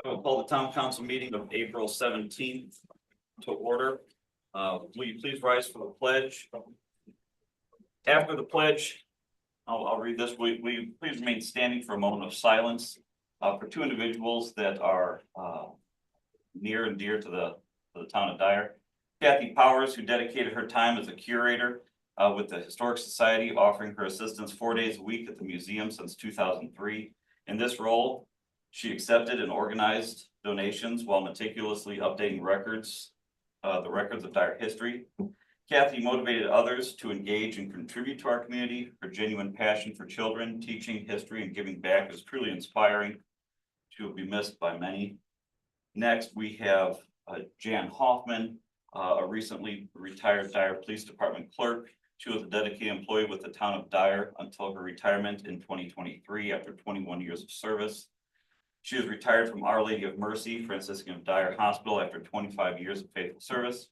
I will call the town council meeting of April 17th to order. Will you please rise for the pledge? After the pledge, I'll read this. Will you please remain standing for a moment of silence for two individuals that are near and dear to the town of Dyer. Kathy Powers, who dedicated her time as a curator with the Historic Society, offering her assistance 4 days a week at the museum since 2003. In this role, she accepted and organized donations while meticulously updating records, the records of Dyer history. Kathy motivated others to engage and contribute to our community. Her genuine passion for children, teaching history, and giving back is truly inspiring. She will be missed by many. Next, we have Jan Hoffman, a recently retired Dyer Police Department clerk. She was a dedicated employee with the town of Dyer until her retirement in 2023 after 21 years of service. She was retired from Our Lady of Mercy, Franciscan of Dyer Hospital after 25 years of faithful service.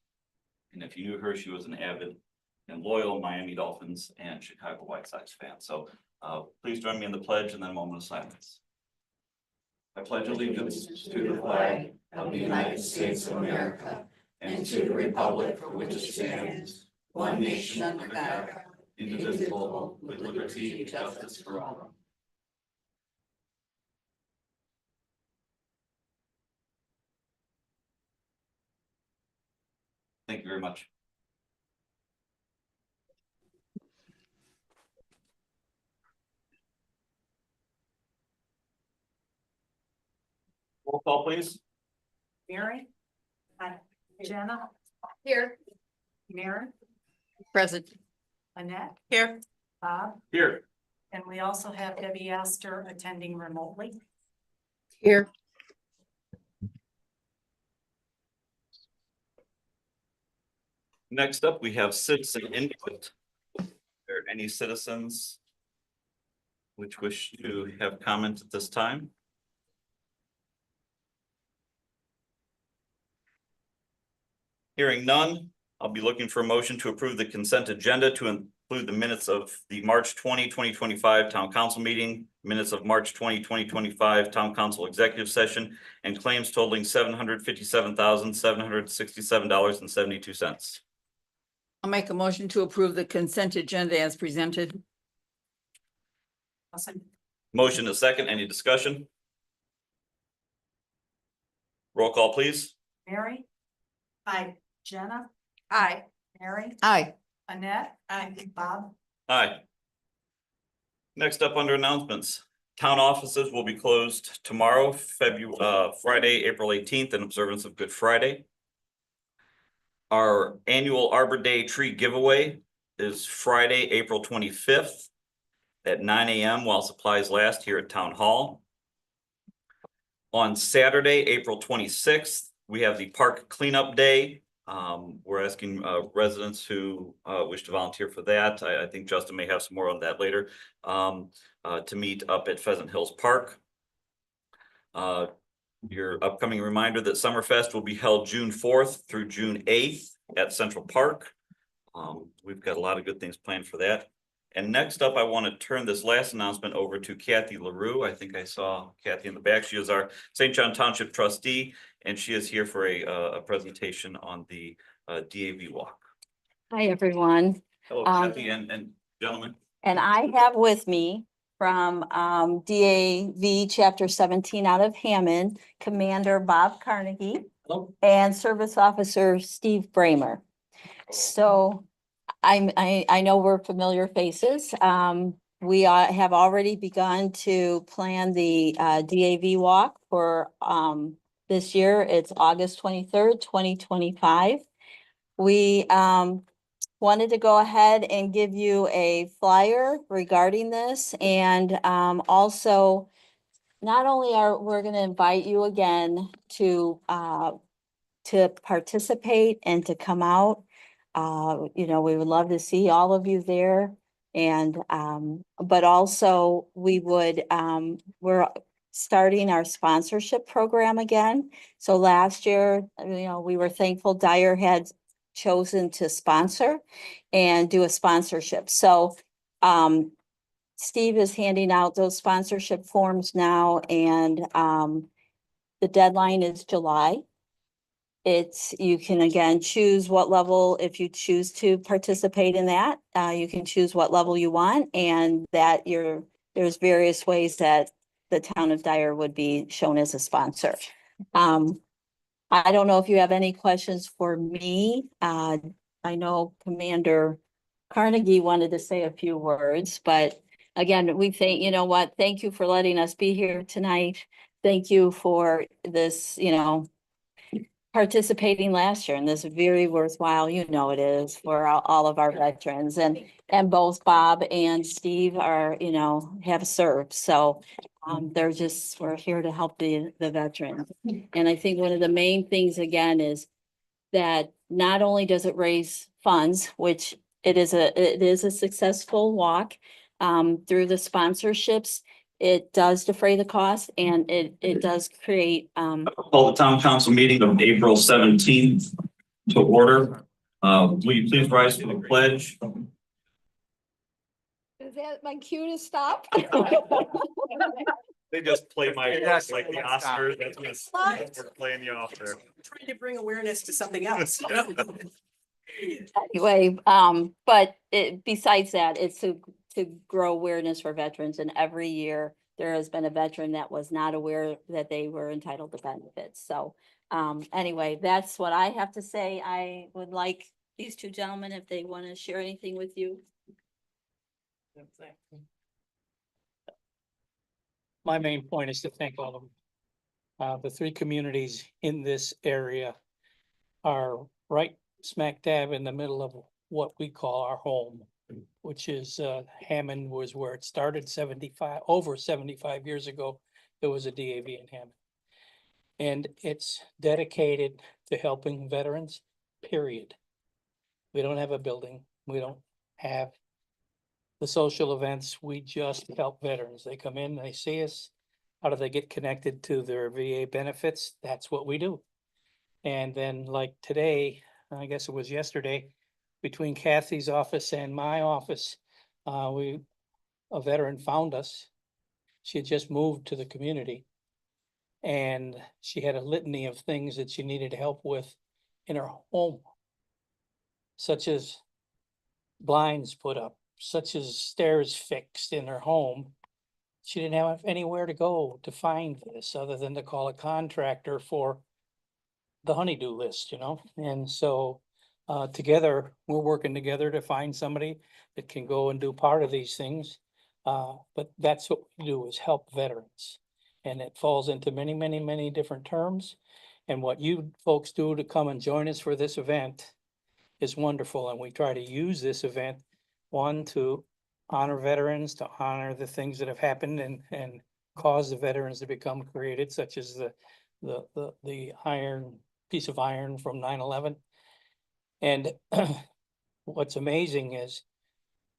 And if you knew her, she was an avid and loyal Miami Dolphins and Chicago White Sox fan. So please join me in the pledge and then a moment of silence. I pledge allegiance to the flag of the United States of America and to the republic for which it stands, one nation under God, indivisible, with liberty and justice for all. Thank you very much. Roll call, please. Mary. Jenna. Here. Mary. Present. Annette. Here. Bob. Here. And we also have Debbie Astor attending remotely. Here. Next up, we have citizen input. Are there any citizens which wish to have comment at this time? Hearing none, I'll be looking for a motion to approve the consent agenda to include the minutes of the March 20, 2025 town council meeting, minutes of March 20, 2025 town council executive session, and claims totaling $757,767.72. I'll make a motion to approve the consent agenda as presented. Awesome. Motion is second. Any discussion? Roll call, please. Mary. Aye. Jenna. Aye. Mary. Aye. Annette. Aye. Bob. Aye. Next up under announcements, town offices will be closed tomorrow, Friday, April 18th, in observance of Good Friday. Our annual Arbor Day tree giveaway is Friday, April 25th at 9 a.m. while supplies last here at Town Hall. On Saturday, April 26th, we have the Park Cleanup Day. We're asking residents who wish to volunteer for that. I think Justin may have some more on that later, to meet up at Pheasant Hills Park. Your upcoming reminder that Summerfest will be held June 4th through June 8th at Central Park. We've got a lot of good things planned for that. And next up, I want to turn this last announcement over to Kathy LaRue. I think I saw Kathy in the back. She is our St. John Township trustee, and she is here for a presentation on the DAV walk. Hi, everyone. Hello, Kathy and gentlemen. And I have with me from DAV Chapter 17 out of Hammond, Commander Bob Carnegie. Hello. And Service Officer Steve Bramer. So I know we're familiar faces. We have already begun to plan the DAV walk for this year. It's August 23rd, 2025. We wanted to go ahead and give you a flyer regarding this, and also not only we're going to invite you again to participate and to come out. We would love to see all of you there, and but also we're starting our sponsorship program again. So last year, we were thankful Dyer had chosen to sponsor and do a sponsorship. So Steve is handing out those sponsorship forms now, and The deadline is July. You can again choose what level, if you choose to participate in that, you can choose what level you want, and that there's various ways that the town of Dyer would be shown as a sponsor. I don't know if you have any questions for me. I know Commander Carnegie wanted to say a few words, but again, we think, you know what, thank you for letting us be here tonight. Thank you for this, participating last year, and this is very worthwhile, it is for all of our veterans, and both Bob and Steve are, have served, so we're here to help the veterans. And I think one of the main things again is that not only does it raise funds, which it is a successful walk through the sponsorships, it does defray the cost, and it does create Call the town council meeting of April 17th to order. Will you please rise for the pledge? Is that my cue to stop? They just play my Yes, like the let's stop. Oscars. That's we're playing you off there. Trying to bring awareness to something else. Anyway, but besides that, it's to grow awareness for veterans, and every year there has been a veteran that was not aware that they were entitled to benefits. So, anyway, that's what I have to say. I would like these two gentlemen, if they want to share anything with you. My main point is to thank all of them. The three communities in this area are right smack dab in the middle of what we call our home, which is Hammond was where it started over 75 years ago. There was a DAV in Hammond. And it's dedicated to helping veterans, period. We don't have a building. We don't have the social events. We just help veterans. They come in, they see us. How do they get connected to their VA benefits? That's what we do. And then like today, I guess it was yesterday, between Kathy's office and my office, a veteran found us. She had just moved to the community, and she had a litany of things that she needed help with in her home, such as blinds put up, such as stairs fixed in her home. She didn't have anywhere to go to find this other than to call a contractor for the honeydew list, and so together, we're working together to find somebody that can go and do part of these things. But that's what we do, is help veterans. And it falls into many, many, many different terms. And what you folks do to come and join us for this event is wonderful. And we try to use this event, one, to honor veterans, to honor the things that have happened and cause the veterans to become created, such as the piece of iron from 9/11. And what's amazing is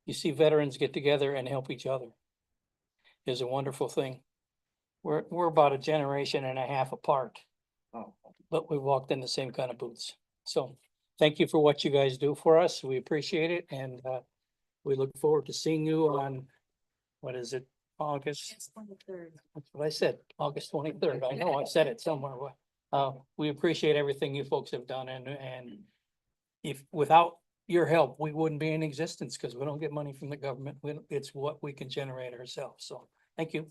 you see veterans get together and help each other. Is a wonderful thing. We're about a generation and a half apart, but we walked in the same kind of boots. So thank you for what you guys do for us. We appreciate it, and we look forward to seeing you on, what is it, August? 23rd. That's what I said, August 23rd. I know I said it somewhere. We appreciate everything you folks have done, and if without your help, we wouldn't be in existence, because we don't get money from the government. It's what we can generate ourselves. So thank you.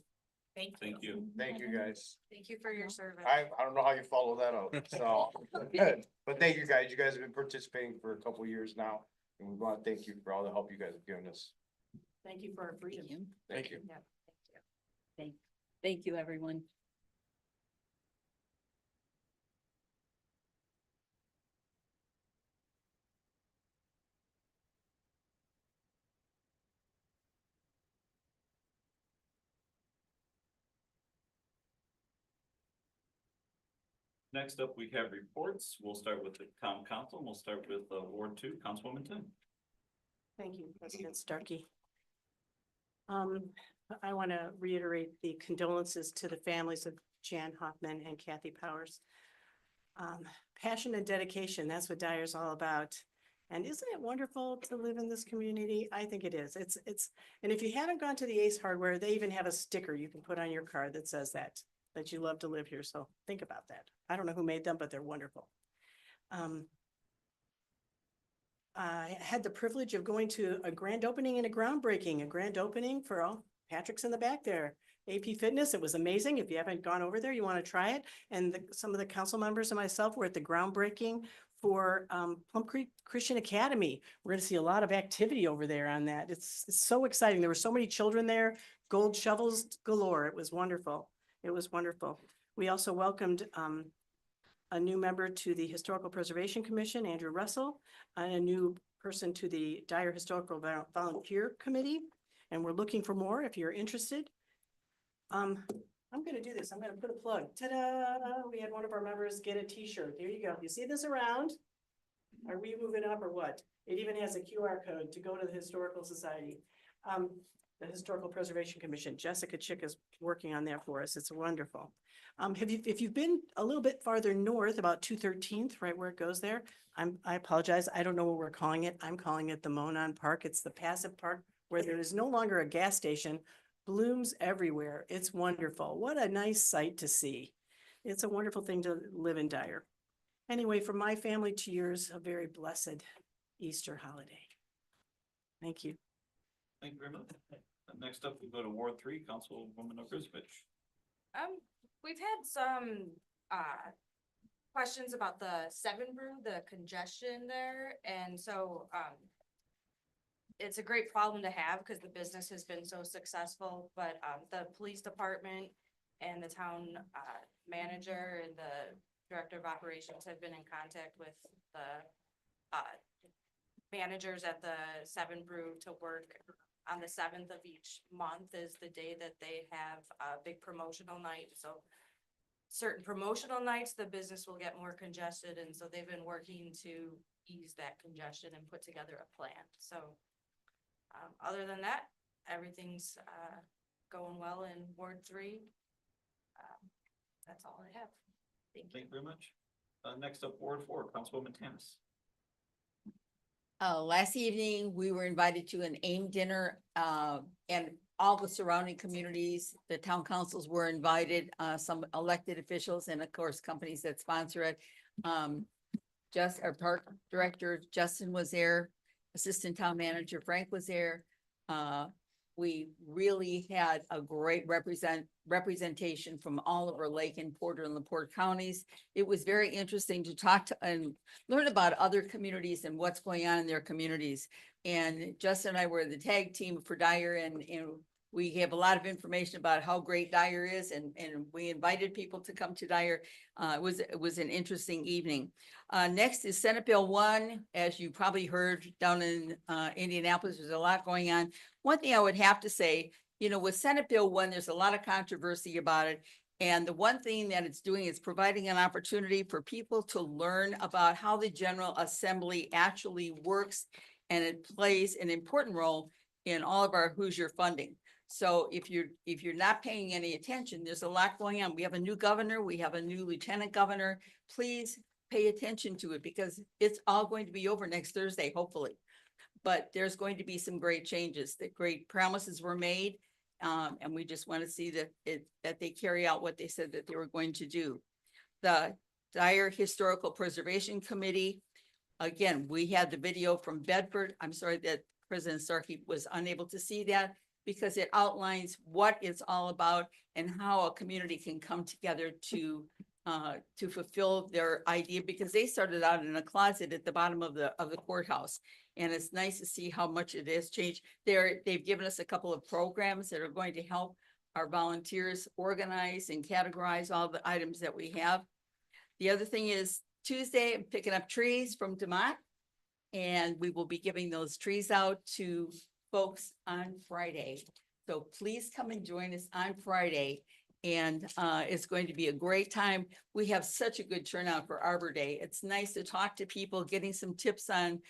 Thank Thank you. Thank you, guys. Thank you for your service. I don't know how you follow that up, so, good. But thank you, guys. You guys have been participating for a couple years now, and we want to thank you for all the help you guys have given us. Thank you for our freedom. Thank you. Yeah. Thank you, everyone. Next up, we have reports. We'll start with the town council. We'll start with Ward 2, Councilwoman Tim. Thank you, President Starkey. I want to reiterate the condolences to the families of Jan Hoffman and Kathy Powers. Passion and dedication, that's what Dyer's all about. And isn't it wonderful to live in this community? I think it is. And if you haven't gone to the Ace Hardware, they even have a sticker you can put on your car that says that. that you love to live here. So think about that. I don't know who made them, but they're wonderful. I had the privilege of going to a grand opening and a grand opening for all, Patrick's in the back there. AP Fitness, it was amazing. If you haven't gone over there, you want to try it. And some of the council members and myself were at the groundbreaking for Plum Creek Christian Academy. We're going to see a lot of activity over there on that. It's so exciting. There were so many children there, gold shovels galore. It was wonderful. It was wonderful. We also welcomed a new member to the Historical Preservation Commission, Andrew Russell, and a new person to the Dyer Historical Volunteer Committee. And we're looking for more if you're interested. I'm gonna do this. I'm gonna put a plug. Ta-da! We had one of our members get a t-shirt. Here you go. You see this around? Are we moving up or what? It even has a QR code to go to the Historical Society. The Historical Preservation Commission. Jessica Chick is working on that for us. It's wonderful. If you've been a little bit farther north, about 213th, right where it goes there, I apologize. I don't know what we're calling it. I'm calling it the Monon Park. It's the passive park where there is no longer a gas station. Blooms everywhere. It's wonderful. What a nice sight to see. It's a wonderful thing to live in Dyer. Anyway, from my family to yours, a very blessed Easter holiday. Thank you. Thank you very much. Next up, we go to Ward 3, Councilwoman Ogrisvich. We've had some, questions about the Seven Brew, the congestion there, and so, it's a great problem to have because the business has been so successful, but, the police department and the town, manager and the director of operations have been in contact with the, managers at the Seven Brew to work on the 7th of each month is the day that they have a big promotional night. So certain promotional nights, the business will get more congested. And so they've been working to ease that congestion and put together a plan. So other than that, everything's going well in Ward 3. That's all I have. Thank you. Thank you very much. Next up, Ward 4, Councilwoman Tanis. Last evening, we were invited to an AIM dinner, and all the surrounding communities, the town councils were invited, some elected officials and of course, companies that sponsor it. Just our park director, Justin was there, assistant town manager Frank was there. We really had a great representation from all over Lake and Porter and LaPorte counties. It was very interesting to talk to and learn about other communities and what's going on in their communities. And Justin and I were the tag team for Dyer, and we have a lot of information about how great Dyer is, and we invited people to come to Dyer. It was an interesting evening. Next is Senate Bill 1. As you probably heard down in Indianapolis, there's a lot going on. One thing I would have to say, you know, with Senate Bill 1, there's a lot of controversy about it. And the one thing that it's doing is providing an opportunity for people to learn about how the General Assembly actually works, and it plays an important role in all of our Hoosier funding. So if you're not paying any attention, there's a lot going on. We have a new governor, we have a new lieutenant governor. Please pay attention to it because it's all going to be over next Thursday, hopefully. But there's going to be some great changes. The great promises were made. And we just want to see that they carry out what they said that they were going to do. The Dyer Historical Preservation Committee, again, we had the video from Bedford. I'm sorry that President Starkey was unable to see that because it outlines what it's all about and how a community can come together to fulfill their idea, because they started out in a closet at the bottom of the courthouse. And it's nice to see how much it has changed. They've given us a couple of programs that are going to help our volunteers organize and categorize all the items that we have. The other thing is Tuesday, I'm picking up trees from DeMont, and we will be giving those trees out to folks on Friday. So please come and join us on Friday. And it's going to be a great time. We have such a good turnout for Arbor Day. It's nice to talk to people, getting some tips on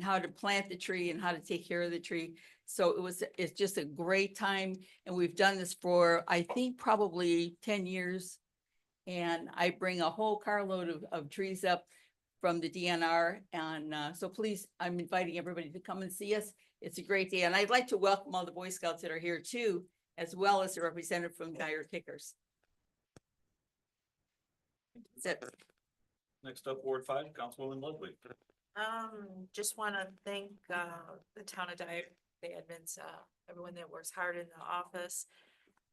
how to plant the tree and how to take care of the tree. So it's just a great time. And we've done this for, I think, probably 10 years. And I bring a whole carload of trees up from the DNR. And so please, I'm inviting everybody to come and see us. It's a great day. And I'd like to welcome all the Boy Scouts that are here too, as well as the representative from Dyer Kickers. That's it. Next up, Ward 5, Councilwoman Ludwig. Just want to thank, the town of Dyer, the admins, everyone that works hard in the office.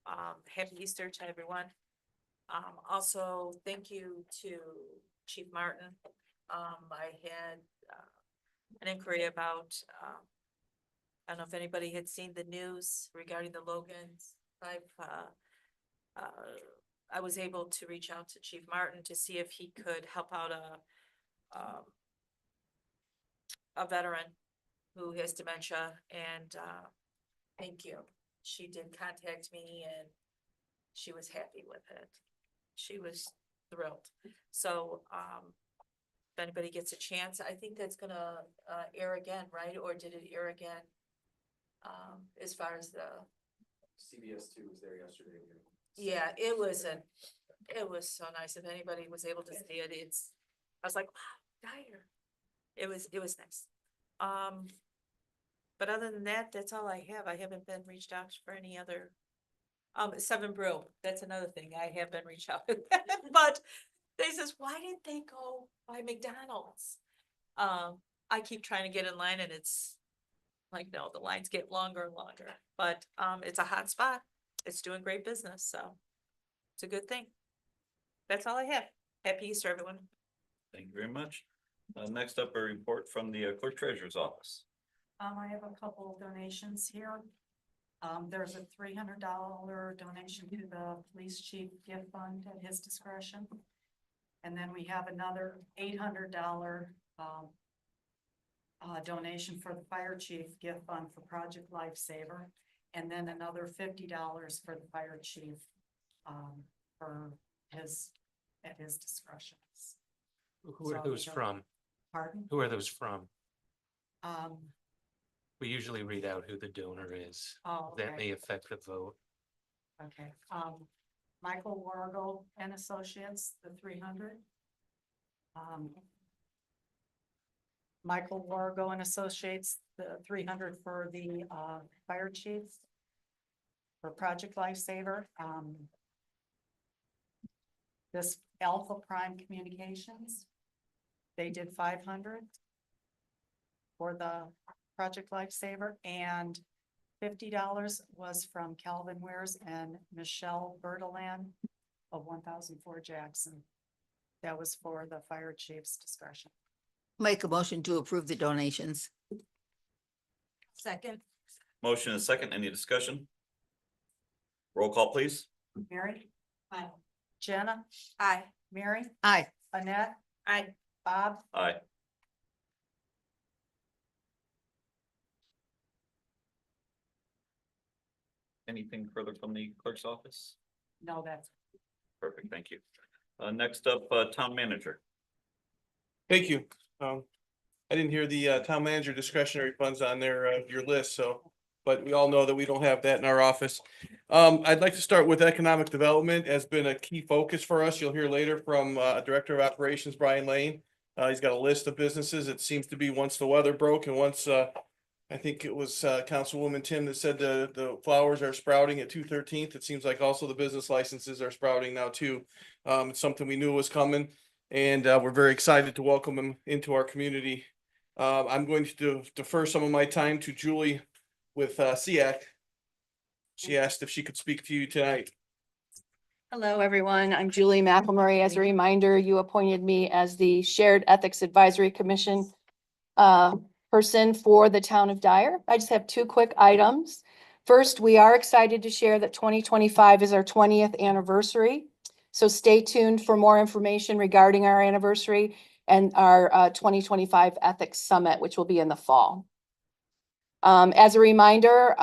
Happy Easter to everyone. Also, thank you to Chief Martin. I had, an inquiry about, I don't know if anybody had seen the news regarding the Logans. I was able to reach out to Chief Martin to see if he could help out a veteran who has dementia, and thank you. She did contact me and she was happy with it. She was thrilled. So if anybody gets a chance, I think that's gonna air again, right? Or did it air again? As far as the, CBS2 was there yesterday. yeah, it was so nice. If anybody was able to see it, I was like, wow, Dyer. It was nice. But other than that, that's all I have. I haven't been reached out for any other. Seven Brew, that's another thing. I have been reached out, but they says, why didn't they go by McDonald's? I keep trying to get in line and it's like, no, the lines get longer and longer, but, it's a hot spot. It's doing great business, so it's a good thing. That's all I have. Happy Easter, everyone. Thank you very much. Next up, a report from the clerk treasurer's office. I have a couple of donations here. There's a $300 donation to the police chief gift fund at his discretion. And then we have another $800 donation for the fire chief gift fund for Project Lifesaver. And then another $50 for the fire chief for at his discretion. Who are So those we from? Pardon? Who are those from? Um, We usually read out who the donor is. oh, That okay. may affect the vote. Okay, Michael Wargo and Associates, the 300. Michael Wargo and Associates, the 300 for the, fire chiefs. For Project Lifesaver, this Alpha Prime Communications. They did 500. For the Project Lifesaver, and $50 was from Calvin Wares and Michelle Bertalan of 1004 Jackson. That was for the fire chief's discretion. Make a motion to approve the donations. Second. Motion is second. Any discussion? Roll call, please. Mary? Aye. Jenna? Aye. Mary? Aye. Annette? Aye. Bob? Aye. Anything further from the clerk's office? No, that's. Perfect, thank you. Next up, town manager. Thank you. I didn't hear the town manager discretionary funds on there, your list, so, but we all know that we don't have that in our office. I'd like to start with economic development has been a key focus for us. You'll hear later from Director of Operations, Brian Lane. He's got a list of businesses. It seems to be once the weather broke and once I think it was Councilwoman Tim that said the flowers are sprouting at 213th. It seems like also the business licenses are sprouting now too. It's something we knew was coming, and we're very excited to welcome them into our community. I'm going to defer some of my time to Julie with SEAC. She asked if she could speak to you tonight. Hello, everyone. I'm Julie McElmurray. As a reminder, you appointed me as the Shared Ethics Advisory Commission person for the town of Dyer. I just have two quick items. First, we are excited to share that 2025 is our 20th anniversary. So stay tuned for more information regarding our anniversary and our 2025 Ethics Summit, which will be in the fall. As a reminder,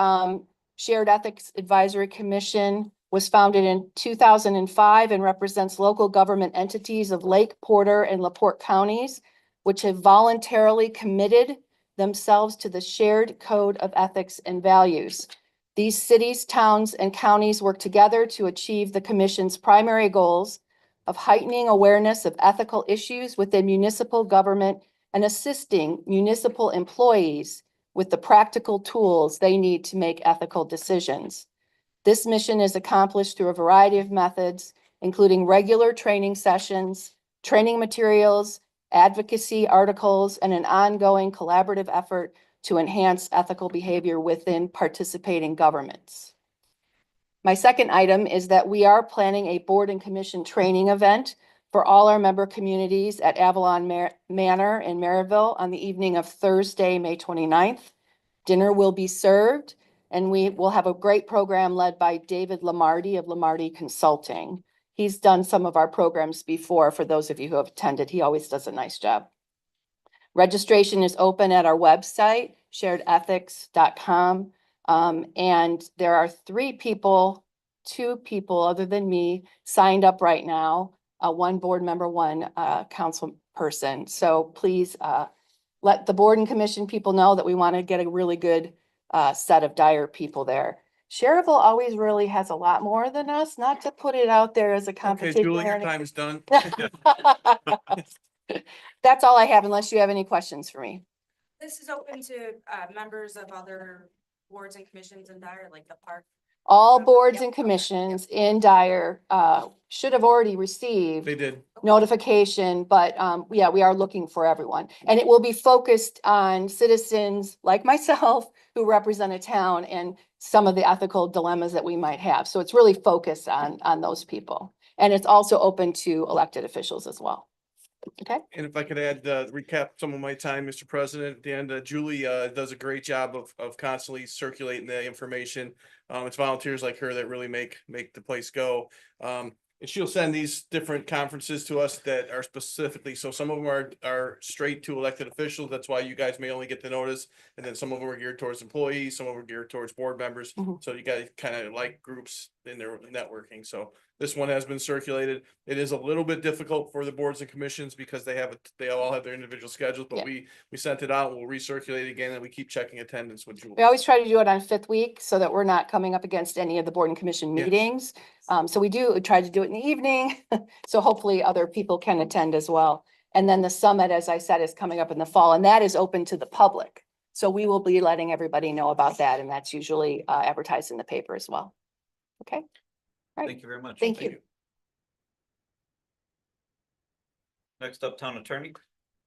Shared Ethics Advisory Commission was founded in 2005 and represents local government entities of Lake, Porter, and LaPorte counties, which have voluntarily committed themselves to the shared code of ethics and values. These cities, towns, and counties work together to achieve the commission's primary goals of heightening awareness of ethical issues within municipal government and assisting municipal employees with the practical tools they need to make ethical decisions. This mission is accomplished through a variety of methods, including regular training sessions, training materials, advocacy articles, and an ongoing collaborative effort to enhance ethical behavior within participating governments. My second item is that we are planning a board and commission training event for all our member communities at Avalon Manor in Maryville on the evening of Thursday, May 29th. Dinner will be served, and we will have a great program led by David Lamarty of Lamarty Consulting. He's done some of our programs before. For those of you who have attended, he always does a nice job. Registration is open at our website, sharedethics.com. And there are two people other than me signed up right now, one board member, one council person. So please let the board and commission people know that we want to get a really good set of Dyer people there. Sherrville always really has a lot more than us, not to put it out there as a Okay, competition. Julie, or your anything. time is done. That's all I have, unless you have any questions for me. This is open to members of other boards and commissions in Dyer, like the park. All boards Yep, and okay, commissions in Dyer should have already received They did. notification, but yeah, we are looking for everyone. And it will be focused on citizens like myself who represent a town and some of the ethical dilemmas that we might have. So it's really focused on those people. And it's also open to elected officials as well. Okay. And if I could add, recap some of my time, Mr. President, at the end, Julie, does a great job of constantly circulating the information. It's volunteers like her that really make the place go. And she'll send these different conferences to us that are specifically, so some of them are straight to elected officials. That's why you guys may only get the notice. And then some of them are geared towards employees, some of them are geared towards board members. Mhm. So you guys kind of like groups in their networking. So this one has been circulated. It is a little bit difficult for the boards and commissions because they all have their individual schedules, but Yeah. we sent it out. We'll recirculate it again, and we keep checking attendance with Julie. We always try to do it on fifth week so that we're not coming up against any of the board and commission Yeah. meetings. So we try to do it in the evening. So hopefully other people can attend as well. And then the summit, as I said, is coming up in the fall, and that is open to the public. So we will be letting everybody know about that, and that's usually advertised in the paper as well. Okay. All right. Thank you very much. Thank you. Next up, town attorney.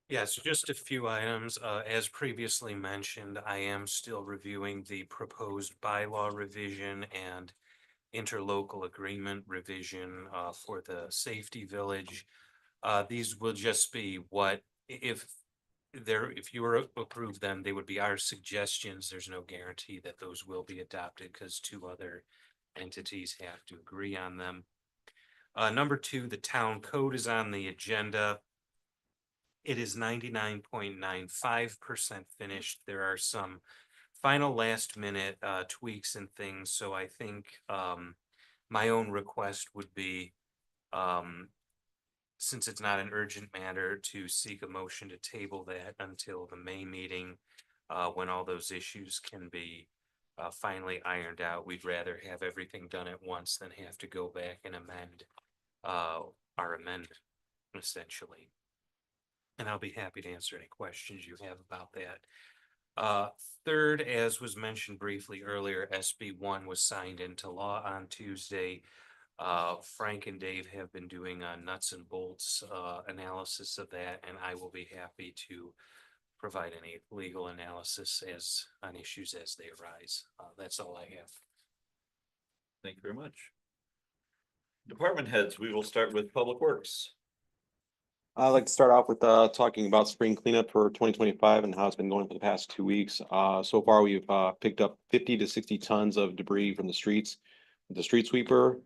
Yeah, so just a few items. As previously mentioned, I am still reviewing the proposed bylaw revision and interlocal agreement revision for the safety village. These will just be if you were to approve them, they would be our suggestions. There's no guarantee that those will be adopted because two other entities have to agree on them. Number two, the town code is on the agenda. It is 99.95% finished. There are some final last minute tweaks and things, so I think my own request would be since it's not an urgent matter, to seek a motion to table that until the May meeting when all those issues can be finally ironed out. We'd rather have everything done at once than have to go back and amend our amendment, essentially. And I'll be happy to answer any questions you have about that. Third, as was mentioned briefly earlier, SB 1 was signed into law on Tuesday. Frank and Dave have been doing a nuts and bolts analysis of that, and I will be happy to provide any legal analysis on issues as they arise. That's all I have. Thank you very much. Department heads, we will start with Public Works. I'd like to start off with talking about spring cleanup for 2025 and how it's been going for the past 2 weeks. So far, we've picked up 50 to 60 tons of debris from the streets with the street sweeper.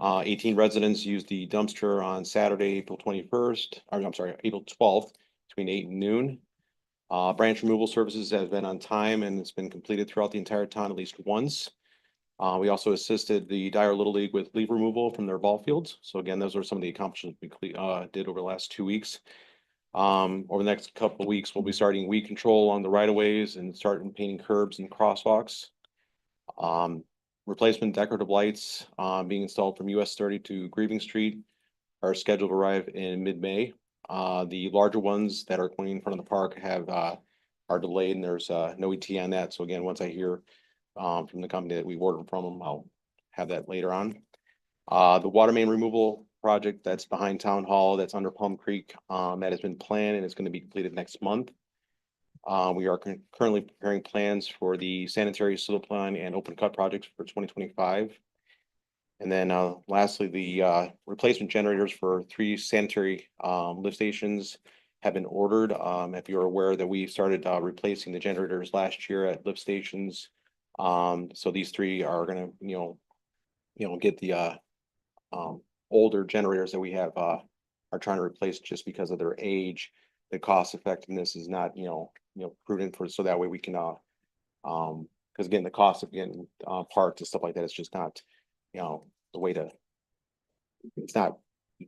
18 residents used the dumpster on Saturday, April 21st, or I'm sorry, April 12th, between 8 and noon. Branch removal services have been on time and it's been completed throughout the entire town at least once. We also assisted the Dyer Little League with leaf removal from their ball fields. So again, those are some of the accomplishments we did over the last 2 weeks. Over the next couple of weeks, we'll be starting weed control on the right of ways and starting painting curbs and crosswalks. Replacement decorative lights being installed from US 30 to Grieving Street are scheduled to arrive in mid-May. The larger ones that are going in front of the park are delayed and there's no ET on that. So again, once I hear from the company that we ordered from them, I'll have that later on. The water main removal project that's behind Town Hall, that's under Palm Creek, that has been planned and it's gonna be completed next month. We are currently preparing plans for the sanitary slope line and open cut projects for 2025. And then lastly, the replacement generators for 3 sanitary lift stations have been ordered. If you're aware that we started replacing the generators last year at lift stations. So these 3 are gonna, get the older generators that we have are trying to replace just because of their age. The cost effectiveness is not, prudent for, so that way we can because again, the cost of getting parts and stuff like that is just not, the way to, it's not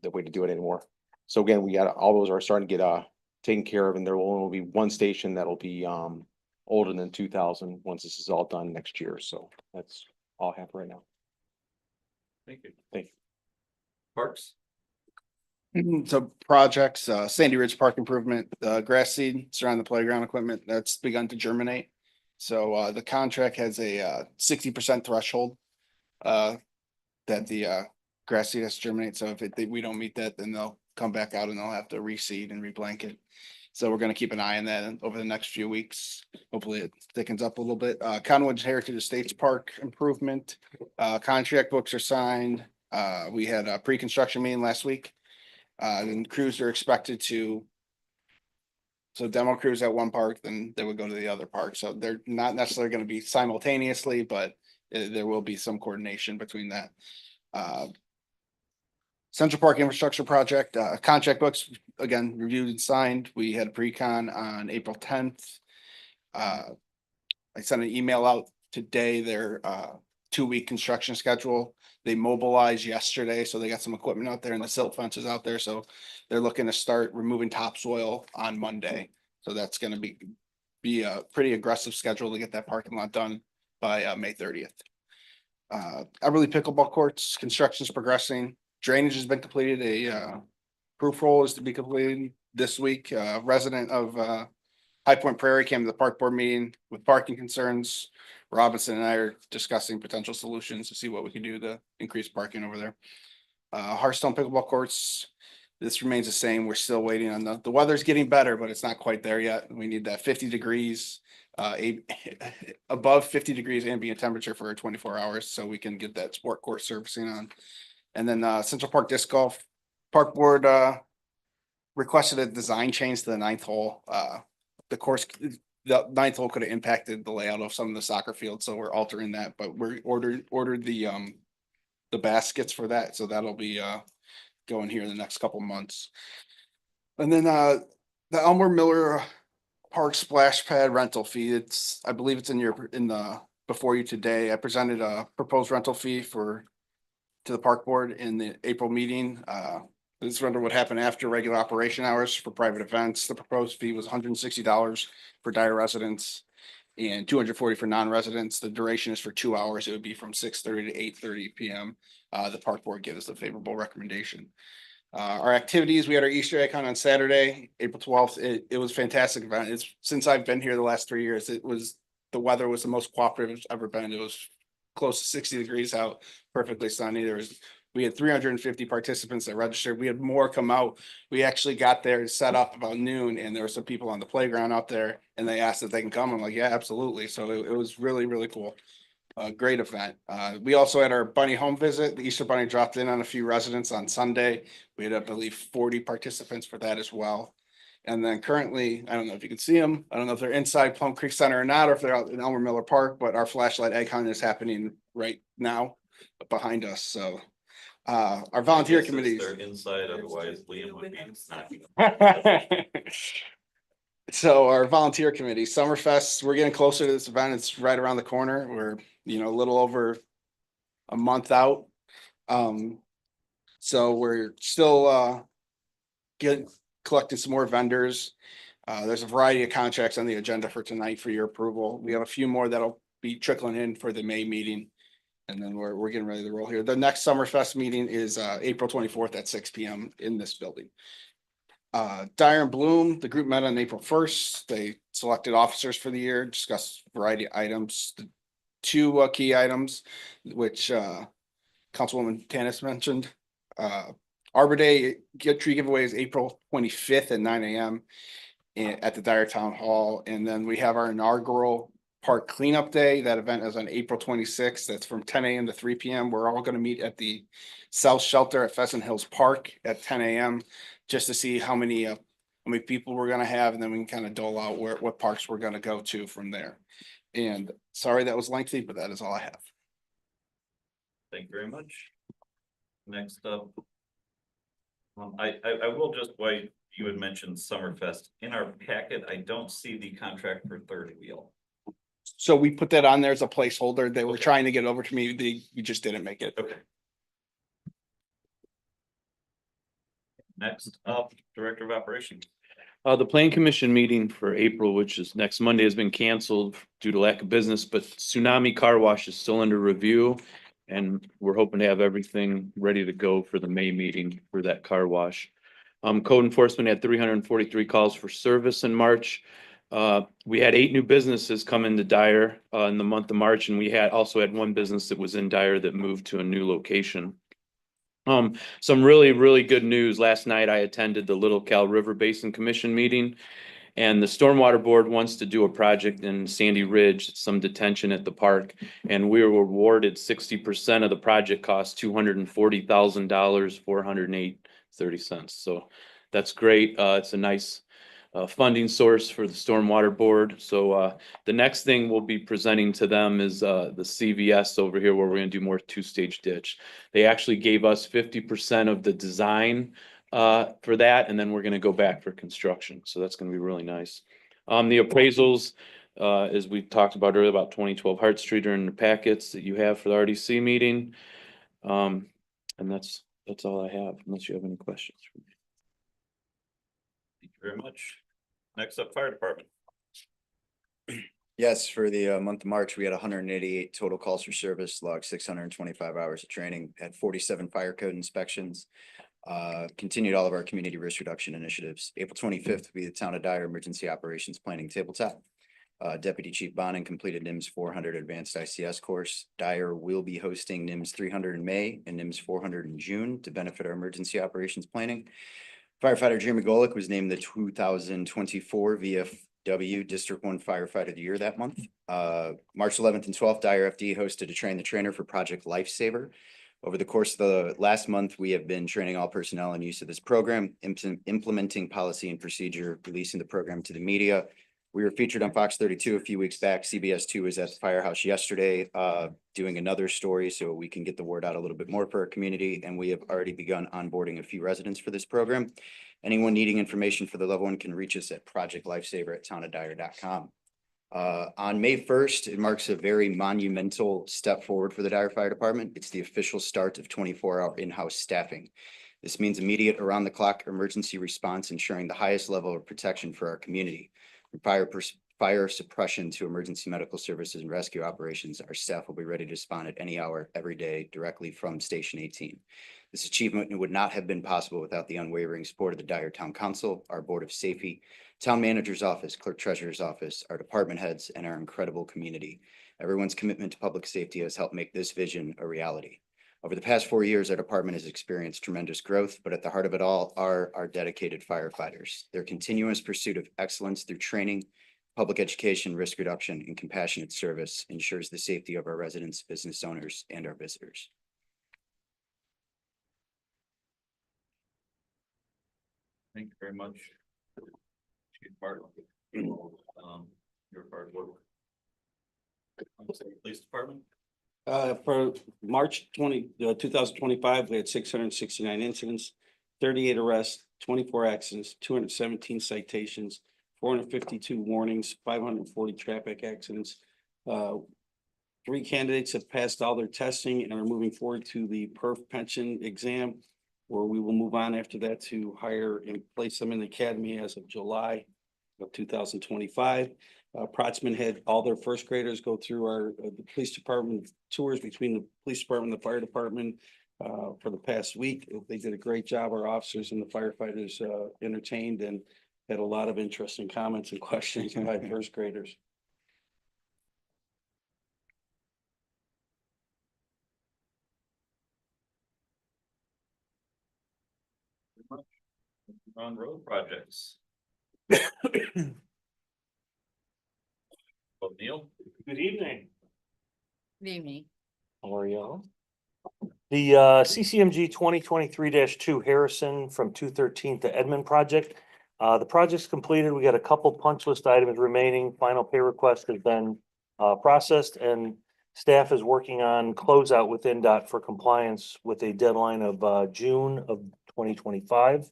the way to do it anymore. So again, we got, all those are starting to get taken care of, and there will only be 1 station that'll be older than 2000 once this is all done next year. So that's all I have right now. Thank you. Thank you. Parks? So projects, Sandy Ridge Park improvement, grass seed surrounding the playground equipment, that's begun to germinate. So the contract has a 60% threshold. That the grass seed has to germinate. So if we don't meet that, then they'll come back out and they'll have to reseed and reblanket. So we're gonna keep an eye on that over the next few weeks. Hopefully it thickens up a little bit. Conwood Heritage Estates Park improvement, contract books are signed. We had a pre-construction meeting last week. And crews are expected to. So demo crews at one park, then they would go to the other park. So they're not necessarily gonna be simultaneously, but there will be some coordination between that. Central Park Infrastructure Project, contract books, again, reviewed and signed. We had a pre-con on April 10th. I sent an email out today, their 2-week construction schedule. They mobilized yesterday, so they got some equipment out there and the silt fence is out there, so they're looking to start removing topsoil on Monday. So that's gonna be a pretty aggressive schedule to get that parking lot done by May 30th. Everly pickleball courts, construction is progressing. Drainage has been completed. A proof roll is to be completed this week. Resident of High Point Prairie came to the park board meeting with parking concerns. Robinson and I are discussing potential solutions to see what we can do to increase parking over there. Hearthstone pickleball courts, this remains the same. We're still waiting on the weather's getting better, but it's not quite there yet. We need that 50 degrees. Above 50 degrees ambient temperature for 24 hours, so we can get that sport court servicing on. And then Central Park Disc Golf Park Board requested a design change to the 9th hole. The course, the 9th hole could have impacted the layout of some of the soccer fields, so we're altering that. But we're ordered the baskets for that, so that'll be going here in the next couple months. And then the Elmer Miller Park splash pad rental fee. I believe it's in the before you today. I presented a proposed rental fee to the park board in the April meeting. This rental would happen after regular operation hours for private events. The proposed fee was $160 for Dyer residents and $240 for non-residents. The duration is for 2 hours. It would be from 6:30 to 8:30 p.m. The park board gives a favorable recommendation. Our activities, we had our Easter egg hunt on Saturday, April 12th. It was a fantastic event. It's since I've been here the last 3 years, the weather was the most cooperative it's ever been. It was close to 60 degrees out, perfectly sunny. We had 350 participants that registered. We had more come out. We actually got there set up about noon, and there were some people on the playground out there, and they asked if they can come. I'm like, yeah, absolutely. So it was really, really cool. A great event. We also had our bunny home visit. The Easter bunny dropped in on a few residents on Sunday. We had, I believe, 40 participants for that as well. And then currently, I don't know if you can see them. I don't know if they're inside Plum Creek Center or not, or if they're out in Elmer Miller Park, but our flashlight egg hunt is happening right now behind us. So our volunteer committees. They're inside, otherwise Liam would be knocking. So our volunteer committee, Summerfest, we're getting closer to this event. It's right around the corner. We're, a little over a month out. So we're still collecting some more vendors. There's a variety of contracts on the agenda for tonight for your approval. We have a few more that'll be trickling in for the May meeting. And then we're getting ready to roll here. The next Summerfest meeting is April 24th at 6 p.m. in this building. Dyer and Bloom, the group met on April 1st. They selected officers for the year, discussed a variety of items. The 2 key items, which Councilwoman Tanis mentioned. Arbor Day, tree giveaway is April 25th at 9 a.m. At the Dyer Town Hall. And then we have our inaugural park cleanup day. That event is on April 26th. That's from 10 a.m. to 3 p.m. We're all going to meet at the South Shelter at Pheasant Hills Park at 10 a.m. just to see how many people we're going to have, and then we can kind of dole out what parks we're going to go to from there. And sorry that was lengthy, but that is all I have. Thank you very much. Next up. I will just, while you had mentioned Summerfest, in our packet, I don't see the contract for third wheel. So we put that on there as a placeholder. They were Okay. trying to get over to me. We just didn't make it. Okay. Next up, Director of Operations. The Plan Commission meeting for April, which is next Monday, has been canceled due to lack of business, but Tsunami Car Wash is still under review. And we're hoping to have everything ready to go for the May meeting for that car wash. Code enforcement had 343 calls for service in March. We had 8 new businesses come into Dyer in the month of March, and we also had 1 business that was in Dyer that moved to a new location. Some really, really good news. Last night I attended the Little Cal River Basin Commission meeting, and the Stormwater Board wants to do a project in Sandy Ridge, some detention at the park, and we were awarded 60% of the project cost, $240,000, $408.30. So that's great. It's a nice funding source for the Stormwater Board. So the next thing we'll be presenting to them is the CVS over here, where we're going to do more 2-stage ditch. They actually gave us 50% of the design for that, and then we're going to go back for construction. So that's going to be really nice. The appraisals, as we talked about earlier, about 2012 Hart Street are in the packets that you have for the RDC meeting. And that's all I have, unless you have any questions for me. Thank you very much. Next up, Fire Department. Yes, for the month of March, we had 188 total calls for service, logged 625 hours of training, had 47 fire code inspections. Continued all of our community risk reduction initiatives. April 25th will be the Town of Dyer Emergency Operations Planning Tabletop. Deputy Chief Bonin completed NIMS 400 Advanced ICS course. Dyer will be hosting NIMS 300 in May and NIMS 400 in June to benefit our emergency operations planning. Firefighter Jeremy Golick was named the 2024 VFW District 1 Firefighter of the Year that month. March 11th and 12th, Dyer FD hosted a Train the Trainer for Project Lifesaver. Over the course of the last month, we have been training all personnel in use of this program, implementing policy and procedure, releasing the program to the media. We were featured on Fox 32 a few weeks back. CBS 2 was at the firehouse yesterday, doing another story so we can get the word out a little bit more for our community. And we have already begun onboarding a few residents for this program. Anyone needing information for the loved one can reach us at projectlifesaver@townofdyer.com. On May 1st, it marks a very monumental step forward for the Dyer Fire Department. It's the official start of 24-hour in-house staffing. This means immediate around-the-clock emergency response, ensuring the highest level of protection for our community. From fire suppression to emergency medical services and rescue operations, our staff will be ready to respond at any hour, every day, directly from Station 18. This achievement would not have been possible without the unwavering support of the Dyer Town Council, our Board of Safety, Town Manager's Office, Clerk Treasurer's Office, our department heads, and our incredible community. Everyone's commitment to public safety has helped make this vision a reality. Over the past 4 years, our department has experienced tremendous growth, but at the heart of it all are our dedicated firefighters. Their continuous pursuit of excellence through training, public education, risk reduction, and compassionate service ensures the safety of our residents, business owners, and our visitors. Thank you very much. Chief Bartlett. Your hard work. Police Department. For March 2025, we had 669 incidents, 38 arrests, 24 accidents, 217 citations, 452 warnings, 540 traffic accidents. 3 candidates have passed all their testing and are moving forward to the perf pension exam, where we will move on after that to hire and place them in the academy as of July of 2025. Protzman had all their first graders go through our the police department tours between the police department and the fire department for the past week. They did a great job. Our officers and the firefighters entertained and had a lot of interesting comments and questions by first graders. On road projects. Neil? Good evening. Good evening. How are y'all? The CCMG 2023-2 Harrison from 213 to Edmond project. The project's completed. We got a couple punch list items remaining. Final pay request has been processed, and staff is working on closeout with NDOT for compliance with a deadline of June of 2025.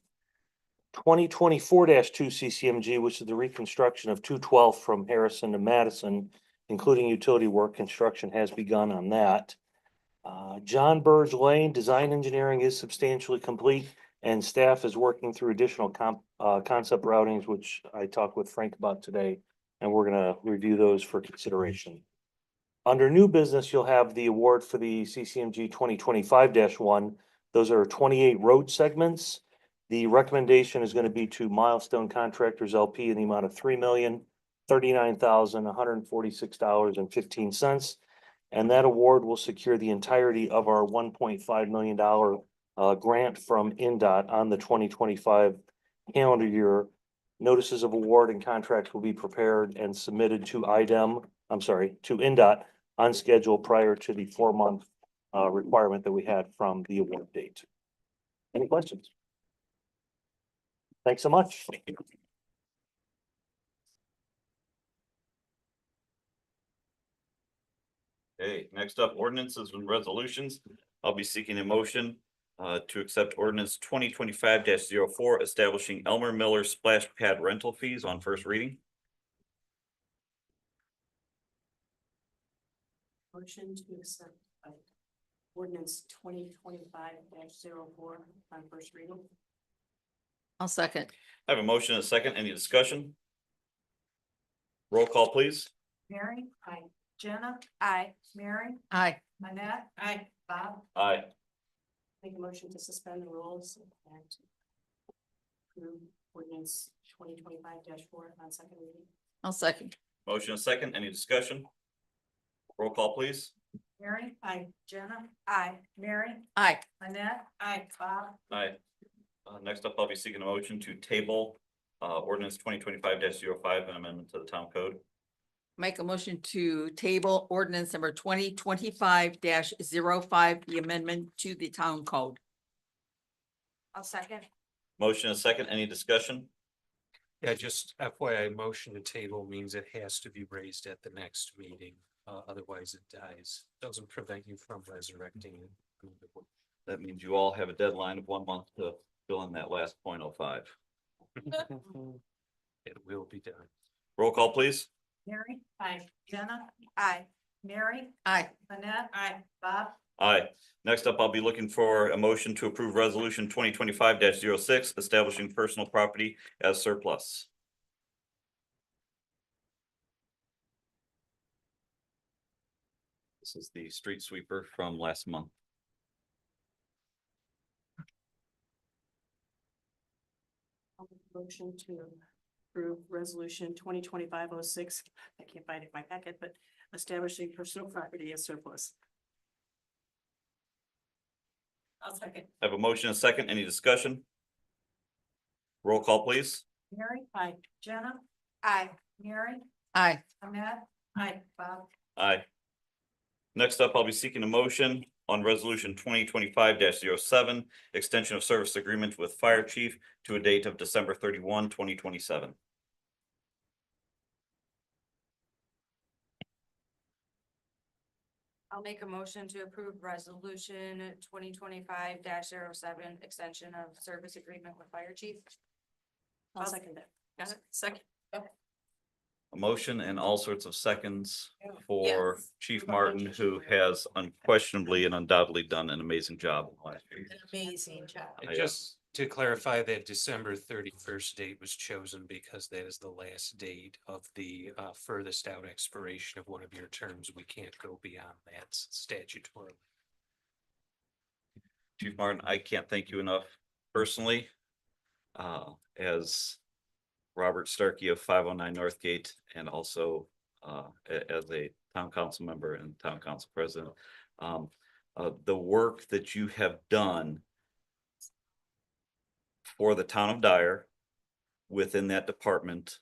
2024-2 CCMG, which is the reconstruction of 212 from Harrison to Madison, including utility work. Construction has begun on that. John Burge Lane, design engineering is substantially complete, and staff is working through additional concept routings, which I talked with Frank about today, and we're gonna review those for consideration. Under new business, you'll have the award for the CCMG 2025-1. Those are 28 road segments. The recommendation is going to be to Milestone Contractors LP in the amount of $3,039,146.15. And that award will secure the entirety of our $1.5 million grant from NDOT on the 2025 calendar year. Notices of award and contracts will be prepared and submitted to to NDOT on schedule prior to the 4-month requirement that we had from the award date. Any questions? Thanks so much. Okay, next up, ordinances and resolutions. I'll be seeking a motion to accept ordinance 2025-04, establishing Elmer Miller splash pad rental fees on first reading. Motion to accept ordinance 2025-04 on first reading. I'll second. I have a motion and a second. Any discussion? Roll call, please. Mary? Aye. Jenna? Aye. Mary? Aye. Annette? Aye. Bob? Aye. Make a motion to suspend the rules and approve ordinance 2025-4 on second reading. I'll second. Motion and second. Any discussion? Roll call, please. Mary? Aye. Jenna? Aye. Mary? Aye. Annette? Aye. Bob? Aye. Next up, I'll be seeking a motion to table ordinance 2025-05, an amendment to the town code. Make a motion to table ordinance number 2025-05, the amendment to the town code. I'll second. Motion and second. Any discussion? Yeah, just FYI, motion to table means it has to be raised at the next meeting. Otherwise it dies. Doesn't prevent you from resurrecting it. That means you all have a deadline of 1 month to fill in that last 0.05. It will be done. Roll call, please. Mary? Aye. Jenna? Aye. Mary? Aye. Annette? Aye. Bob? Aye. Next up, I'll be looking for a motion to approve resolution 2025-06, establishing personal property as surplus. This is the street sweeper from last month. I'll make a motion to approve resolution 2025-06. I can't find it in my packet, but establishing personal property as surplus. I'll second. I have a motion and a second. Any discussion? Roll call, please. Mary? Aye. Jenna? Aye. Mary? Aye. Annette? Aye. Bob? Aye. Next up, I'll be seeking a motion on resolution 2025-07, extension of service agreement with fire chief to a date of December 31, 2027. I'll make a motion to approve resolution 2025-07, extension of service agreement with fire chief. I'll second that. Got it. Second. A motion and all sorts of seconds for Yes. Chief Martin, who has unquestionably and undoubtedly done an amazing job. An amazing job. And just to clarify, that December 31st date was chosen because that is the last date of the furthest out expiration of one of your terms. We can't go beyond that statutorily. Chief Martin, I can't thank you enough personally. As Robert Starkey of 509 Northgate, and also as a town council member and town council president. The work that you have done for the town of Dyer within that department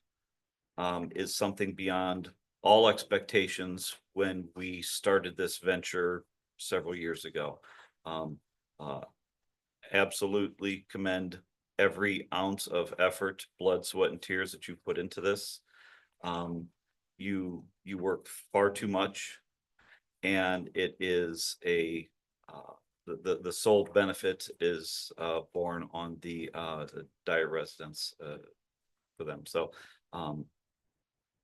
is something beyond all expectations when we started this venture several years ago. Absolutely commend every ounce of effort, blood, sweat, and tears that you put into this. You work far too much, and it is the sole benefit is borne on the Dyer residents for them. So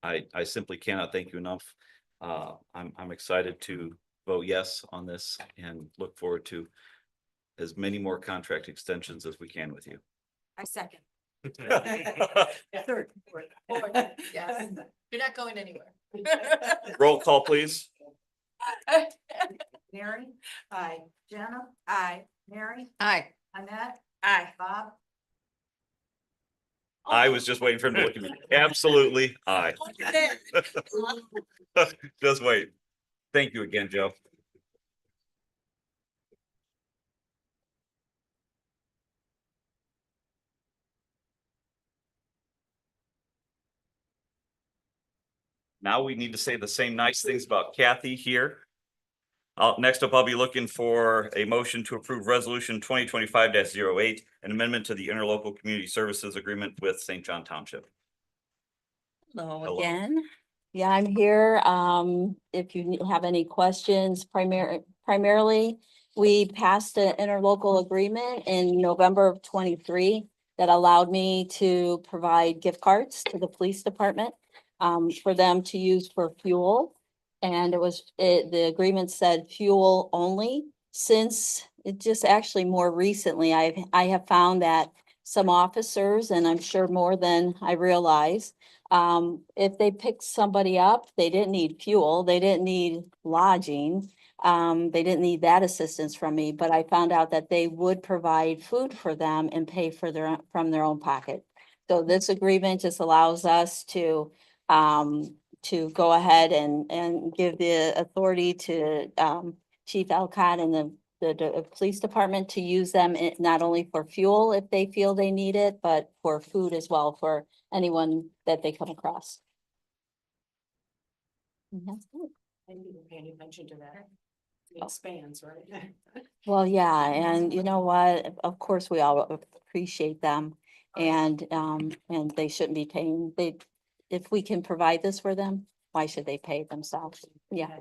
I simply cannot thank you enough. I'm excited to vote yes on this and look forward to as many more contract extensions as we can with you. I second. Third, fourth. Yes, you're not going anywhere. Roll call, please. Mary? Aye. Jenna? Aye. Mary? Aye. Annette? Aye. Bob? I was just waiting for him to look at me. Absolutely, aye. Just wait. Thank you again, Joe. Now we need to say the same nice things about Kathy here. Next up, I'll be looking for a motion to approve resolution 2025-08, an amendment to the interlocal community services agreement with St. John Township. Hello Hello. again. Yeah, I'm here. If you have any questions, primarily, we passed an interlocal agreement in November of 23 that allowed me to provide gift cards to the police department for them to use for fuel. And the agreement said fuel only. Since it just actually more recently, I have found that some officers, and I'm sure more than I realize, if they picked somebody up, they didn't need fuel, they didn't need lodging. They didn't need that assistance from me, but I found out that they would provide food for them and pay for from their own pocket. So this agreement just allows us to go ahead and give the authority to, Chief Alcott and the police department to use them not only for fuel if they feel they need it, but for food as well for anyone that they come across. And that's it. Thank you for paying attention to that. It expands, right? Well, yeah, and you know what? Of course, we all appreciate them and they shouldn't be paying, if we can provide this for them, why should they pay themselves? Yeah.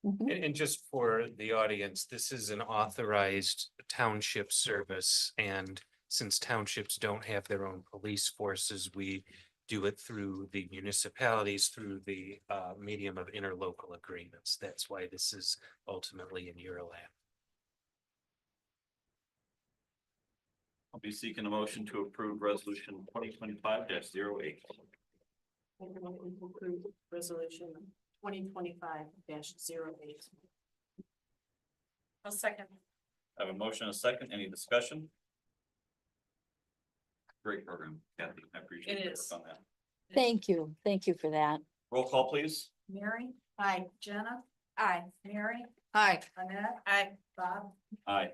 Mhm. And just for the audience, this is an authorized township service, and since townships don't have their own police forces, we do it through the municipalities, through the medium of interlocal agreements. That's why this is ultimately in your lap. I'll be seeking a motion to approve resolution 2025-08. Resolution 2025-08. I'll second. I have a motion and a second. Any discussion? Great program, Kathy. I appreciate It your is. work on that. Thank you. Thank you for that. Roll call, please. Mary? Aye. Jenna? Aye. Mary? Aye. Annette? Aye. Bob? Aye.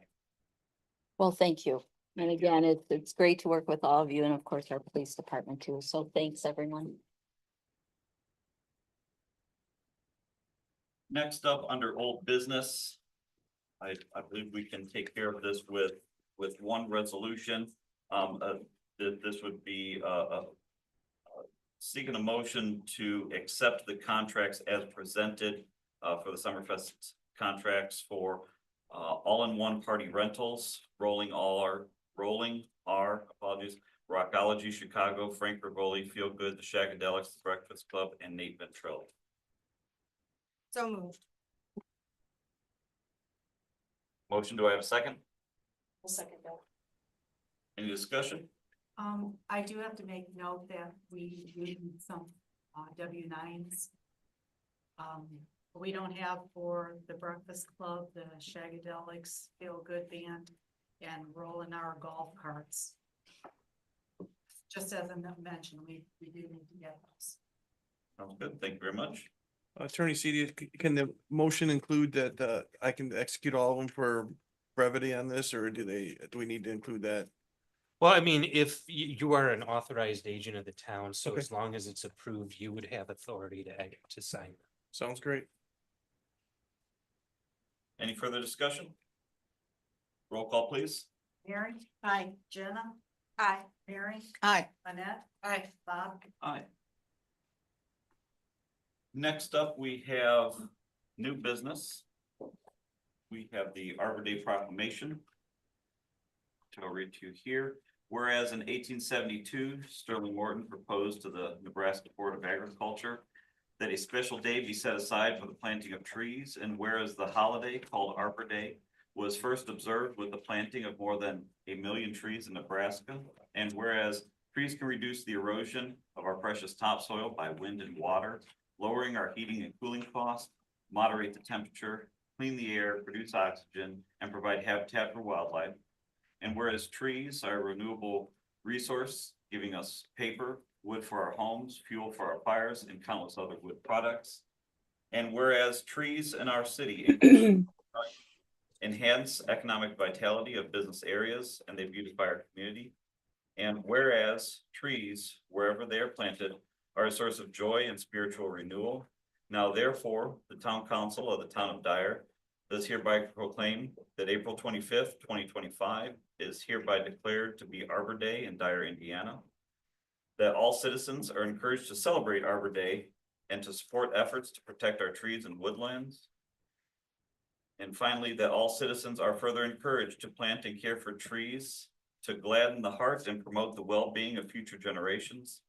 Well, thank you. And again, it's great to work with all of you and of course our police department too. So thanks, everyone. Next up, under old business, I believe we can take care of this with one resolution. This would be seeking a motion to accept the contracts as presented for the Summerfest contracts for all-in-one party rentals, Rockology, Chicago, Frank Rivoli, Feel Good, the Shagadelics, the Breakfast Club, and Nate Ventrell. So moved. Motion, do I have a second? I'll second that. Any discussion? I do have to make note that we need some W-9s. We don't have for the Breakfast Club, the Shagadelics, Feel Good Band, and Rollin' Our Golf Carts. Just as I mentioned, we do need to get those. Sounds good. Thank you very much. Attorney CD, can the motion include that I can execute all of them for brevity on this, or do we need to include that? Well, I mean, if you are an authorized agent of the town, so Okay. as long as it's approved, you would have authority to sign. Sounds great. Any further discussion? Roll call, please. Mary? Aye. Jenna? Aye. Mary? Aye. Annette? Aye. Bob? Aye. Next up, we have new business. We have the Arbor Day proclamation, which I'll read to you here. Whereas in 1872, Sterling Morton proposed to the Nebraska Board of Agriculture that a special day be set aside for the planting of trees, and whereas the holiday called Arbor Day was first observed with the planting of more than 1 million trees in Nebraska, and whereas trees can reduce the erosion of our precious topsoil by wind and water, lowering our heating and cooling costs, moderate the temperature, clean the air, produce oxygen, and provide habitat for wildlife. And whereas trees are a renewable resource, giving us paper, wood for our homes, fuel for our fires, and countless other wood products. And whereas trees in our city enhance economic vitality of business areas and they beautify our community. And whereas trees, wherever they are planted, are a source of joy and spiritual renewal. Now therefore, the town council of the town of Dyer does hereby proclaim that April 25th, 2025 is hereby declared to be Arbor Day in Dyer, Indiana. That all citizens are encouraged to celebrate Arbor Day and to support efforts to protect our trees and woodlands. And finally, that all citizens are further encouraged to plant and care for trees to gladden the heart and promote the well-being of future generations.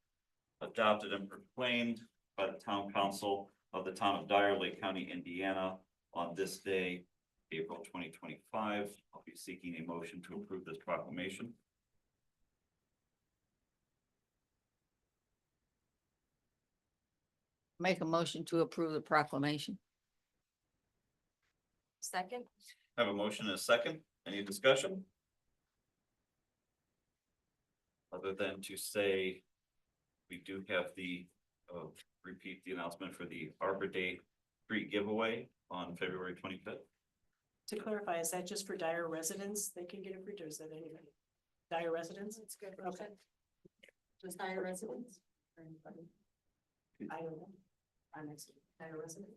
Adopted and proclaimed by the town council of the town of Dyer, Lake County, Indiana on this day, April 2025. I'll be seeking a motion to approve this proclamation. Make a motion to approve the proclamation. Second? I have a motion and a second. Any discussion? Other than to say, we do have the, repeat the announcement for the Arbor Day tree giveaway on February 25th. To clarify, is that just for Dyer residents? They can get it free, or is that anybody? Dyer residents? It's good. Okay. Just Dyer residents? Or anybody? I don't know. I'm next Dyer resident.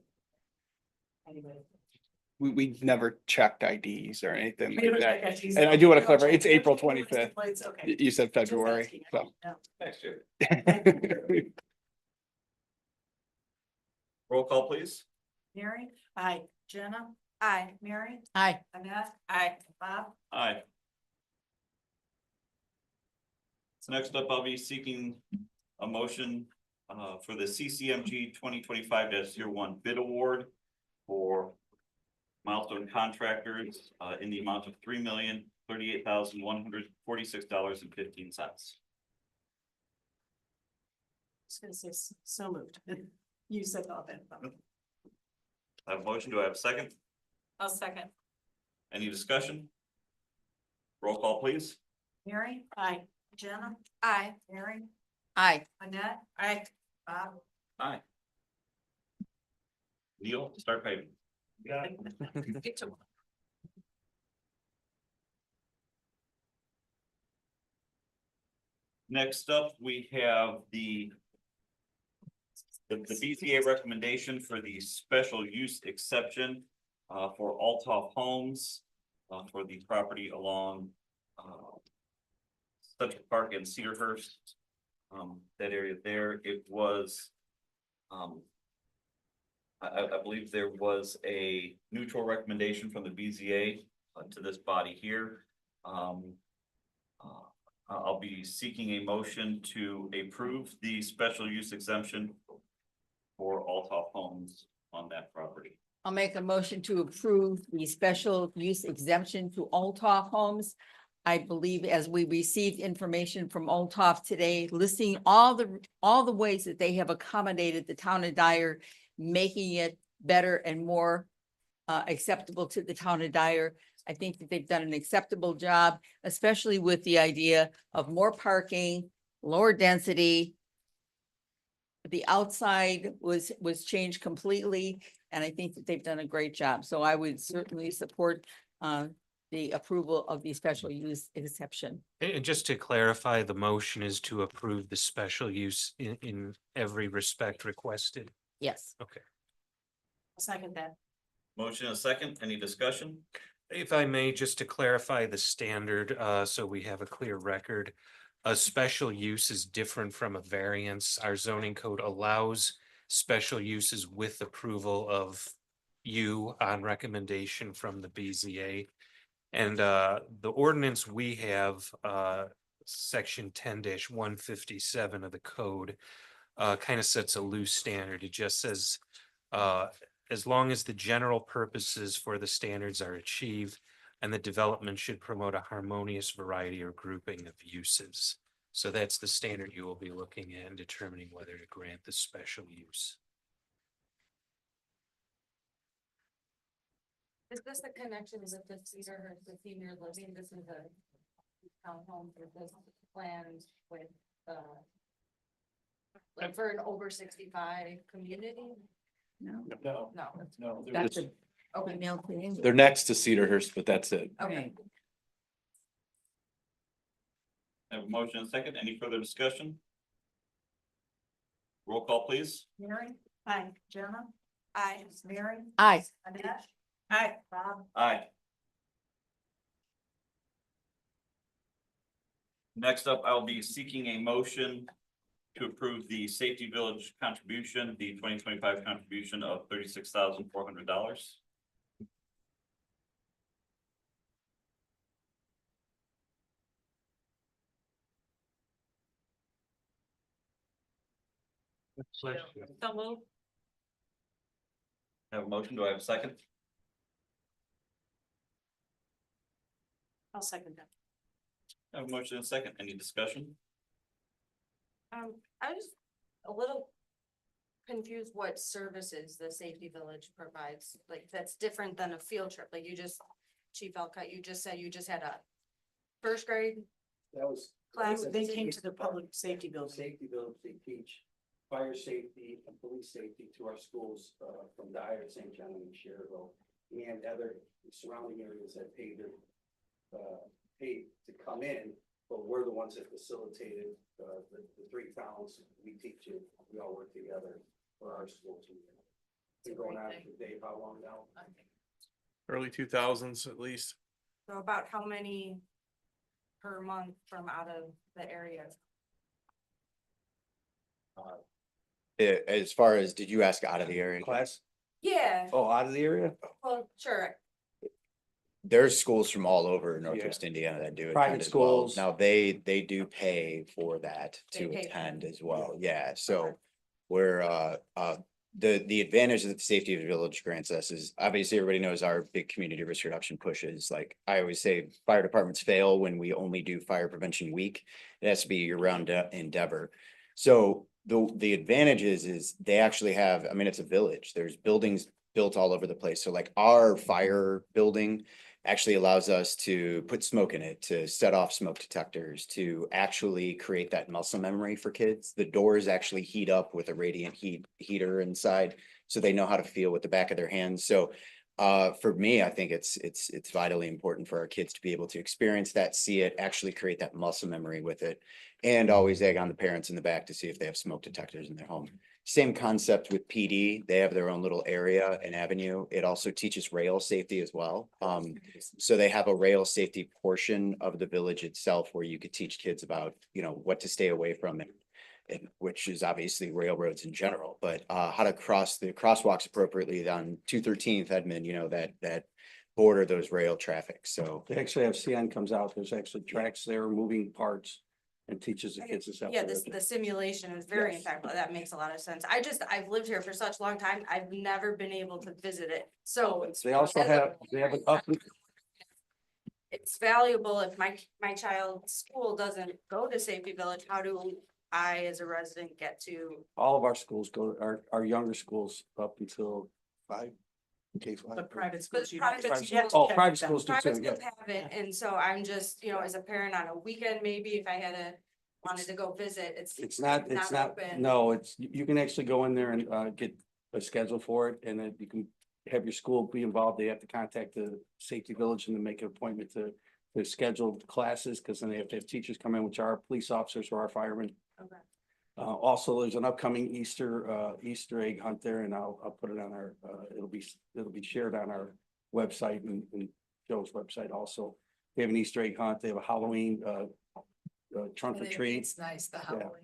Anybody? We've never checked IDs or anything We like don't that. check IDs. And I do want to We don't clarify, check- it's April we don't check 25th. plates, okay. You said Just February, asking. so. No. Next year. Roll call, please. Mary? Aye. Jenna? Aye. Mary? Aye. Annette? Aye. Bob? Aye. So next up, I'll be seeking a motion for the CCMG 2025-01 bid award for milestone contractors in the amount of $3,038,146.15. Just gonna say so moved. You said all that. I have a motion. Do I have a second? I'll second. Any discussion? Roll call, please. Mary? Aye. Jenna? Aye. Mary? Aye. Annette? Aye. Bob? Aye. Neil, start paving. Get to. Next up, we have the BZA recommendation for the special use exception for Althoff Homes for the property along Central Park and Cedarhurst. That area there, it was I believe there was a neutral recommendation from the BZA to this body here. I'll be seeking a motion to approve the special use exemption for Althoff Homes on that property. I'll make a motion to approve the special use exemption to Althoff Homes. I believe as we received information from Althoff today, listing all the ways that they have accommodated the town of Dyer, making it better and more acceptable to the town of Dyer. I think that they've done an acceptable job, especially with the idea of more parking, lower density. The outside was changed completely, and I think that they've done a great job. So I would certainly support the approval of the special use exception. And just to clarify, the motion is to approve the special use in every respect requested. Yes. Okay. I'll second that. Motion and a second, any discussion? If I may, just to clarify the standard, so we have a clear record. A special use is different from a variance. Our zoning code allows special uses with approval of you on recommendation from the BZA. And the ordinance we have, section 10-157 of the code, kind of sets a loose standard. It just says, as long as the general purposes for the standards are achieved, and the development should promote a harmonious variety or grouping of uses. So that's the standard you will be looking at in determining whether to grant the special use. Is this the connection with the Cedar, the senior living? This is a townhome for this planned with, like for an over 65 community? No. No, No. no. That's a email to him. They're next to Cedarhurst, but that's it. Okay. I have a motion and a second, any further discussion? Roll call, please. Mary, Aye. Jenna, I, Mary, Aye. Annette, Aye. Bob, Aye. Next up, I'll be seeking a motion to approve the Safety Village contribution, the 2025 contribution of $36,400. So move. I have a motion, do I have a second? I'll second that. I have a motion and a second, any discussion? I was a little confused what services the Safety Village provides, like that's different than a field trip, like you just, Chief Elcott, you just said you just had a first grade That was. Class, they came to the public safety building. Safety village, they teach fire safety and police safety to our schools, from Dyer, St. John and Sherrville. And other surrounding areas that paid to come in, but we're the ones that facilitated, the three towns we teach in, we all work together for our school team. Been going on for Dave, how long now? Early 2000s at least. So about how many per month from out of the area? As far as, did you ask out of the area? Class? Yeah, Oh, out of the area? well, sure. There's schools from all over Northwest Indiana that do it. Private schools. Now, they do pay for that They to pay for attend it. as well. Yeah, so we're, the advantage that the Safety of the Village grants us is obviously everybody knows our big community risk reduction pushes. Like I always say, fire departments fail when we only do fire prevention week. It has to be a year-round endeavor. So the advantage is they actually have, I mean, it's a village. There's buildings built all over the place. So like our fire building actually allows us to put smoke in it, to set off smoke detectors, to actually create that muscle memory for kids. The doors actually heat up with a radiant heater inside, so they know how to feel with the back of their hands. So for me, I think it's vitally important for our kids to be able to experience that, see it, actually create that muscle memory with it, and always egg on the parents in the back to see if they have smoke detectors in their home. Same concept with PD. They have their own little area and avenue. It also teaches rail safety as well. So they have a rail safety portion of the village itself where you could teach kids about, you know, what to stay away from, and which is obviously railroads in general, but how to cross the crosswalks appropriately on 213th Edmond, you know, that border those rail traffic. So They actually have CN comes out, there's actually tracks there, moving parts, and teaches the kids this. Yeah, the simulation is very Yes. impactful. That makes a lot of sense. I've lived here for such a long time. I've never been able to visit it. So They also have, they have an up, it's valuable if my child's school doesn't go to Safety Village. How do I, as a resident, get to? all of our schools go, our younger schools up until 5. K-5. But private But schools. you private have to- schools- you have to Oh, check private with them. schools do Private too, yeah. schools have it, and so I'm just, as a parent on a weekend, maybe if I wanted to go visit, It's not, open. no, you can actually go in there and get a schedule for it, and then you can have your school be involved, they have to contact the safety village and then make an appointment to schedule classes, because then they have to have teachers come in, which are police officers or our firemen. Okay. Also, there's an upcoming Easter egg hunt there, and I'll put it on our, it'll be shared on our website and Joe's website also. They have an Easter egg hunt, they have a Halloween, trunk or treat. It's nice, the Yeah. Halloween.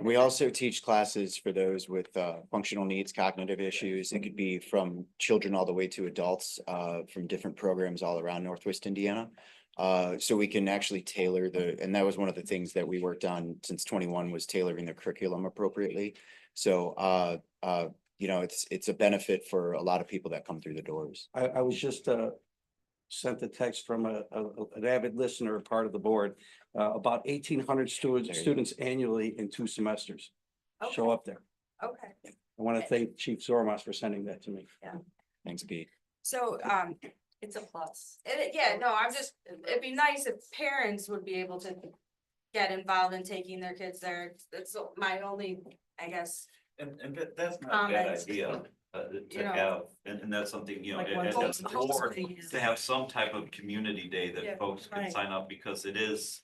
We also teach classes for those with functional needs, cognitive issues. It could be from children all the way to adults from different programs all around Northwest Indiana. So we can actually tailor and that was one of the things that we worked on since 21 was tailoring the curriculum appropriately. So you know, it's a benefit for a lot of people that come through the doors. I was just sent a text from an avid listener, part of the board, about 1,800 students annually in 2 semesters show up there. Okay. I want to thank Chief Zormas for sending that to me. Thanks, Pete. So, It's a plus. yeah, no, it'd be nice if parents would be able to get involved in taking their kids there. That's my only, I guess. And that's not a bad Comments. idea, You to know. have, and that's something, you know, Like and one as host- a board, hosting, to have some type of community day Yeah, that folks can right. sign up, because it is,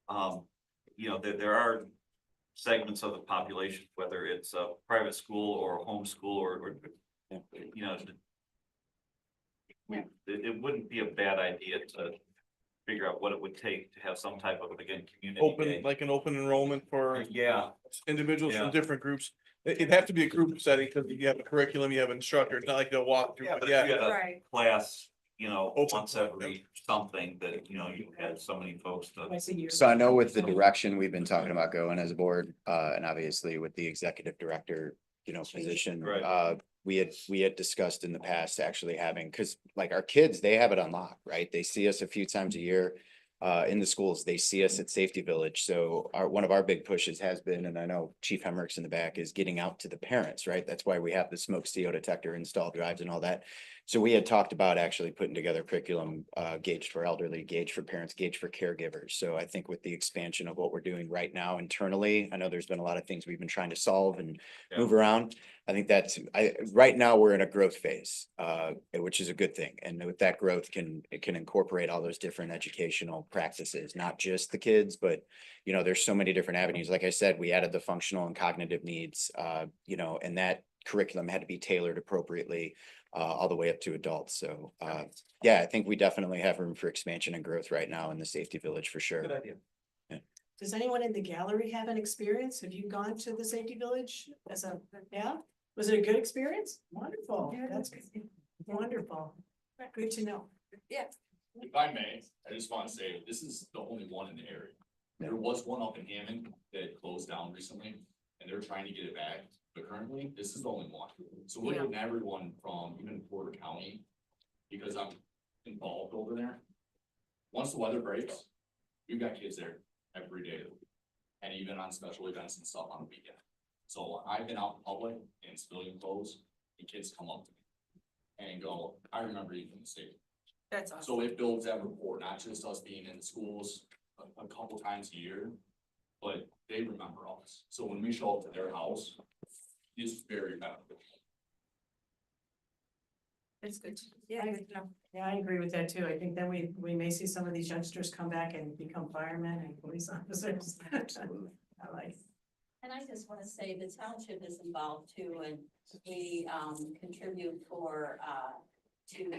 you know, there are segments of the population, whether it's a private school or a homeschool or, you know, it wouldn't be a bad idea to figure out what it would take to have some type of, again, community Open, day. like an open enrollment for Yeah, individuals Yeah. from different groups. It'd have to be a group setting because you have a curriculum, you have an instructor. It's not like they'll walk through, yeah, but but if you yeah. had a Right. class, you know, Open. once every something that, you know, you had so many folks to. Twice a year. So I know with the direction we've been talking about going as a board, and obviously with the executive director, you know, position. Right. We had discussed in the past actually having, because like our kids, they have it unlocked, right? They see us a few times a year. In the schools, they see us at Safety Village. So one of our big pushes has been, and I know Chief Hemmerich's in the back, is getting out to the parents, right? That's why we have the smoke CO detector installed drives and all that. So we had talked about actually putting together curriculum gauged for elderly, gauged for parents, gauged for caregivers. So I think with the expansion of what we're doing right now internally, I know there's been a lot of things we've been trying to solve and move around. I think right now we're in a growth phase, which is a good thing. And with that growth it can incorporate all those different educational practices, not just the kids, but you know, there's so many different avenues. Like I said, we added the functional and cognitive needs, you know, and that curriculum had to be tailored appropriately all the way up to adults. So yeah, I think we definitely have room for expansion and growth right now in the Safety Village for sure. Good idea. Does anyone in the gallery have an experience? Have you gone to the Safety Village yeah? Was it a good experience? Wonderful. That's wonderful. Good to know. Yeah. If I may, I just want to say, this is the only one in the area. There was one up in Hammond that closed down recently, and they're trying to get it back, but currently, this is the only one. So we're getting everyone from even Porter County, because I'm involved over there. Once the weather breaks, we've got kids there every day of the week, and even on special events and stuff on the weekend. So I've been out in public in civilian clothes, and kids come up to me and go, I remember you from the state. That's awesome. So it builds that rapport, not just us being in the schools a couple times a year, but they remember us. So when we show up to their house, it's very beneficial. It's good. Yeah, yeah, I agree with that too. I think then we may see some of these youngsters come back and become firemen and police officers. I like. And I just want to say the township is involved too, and we contribute to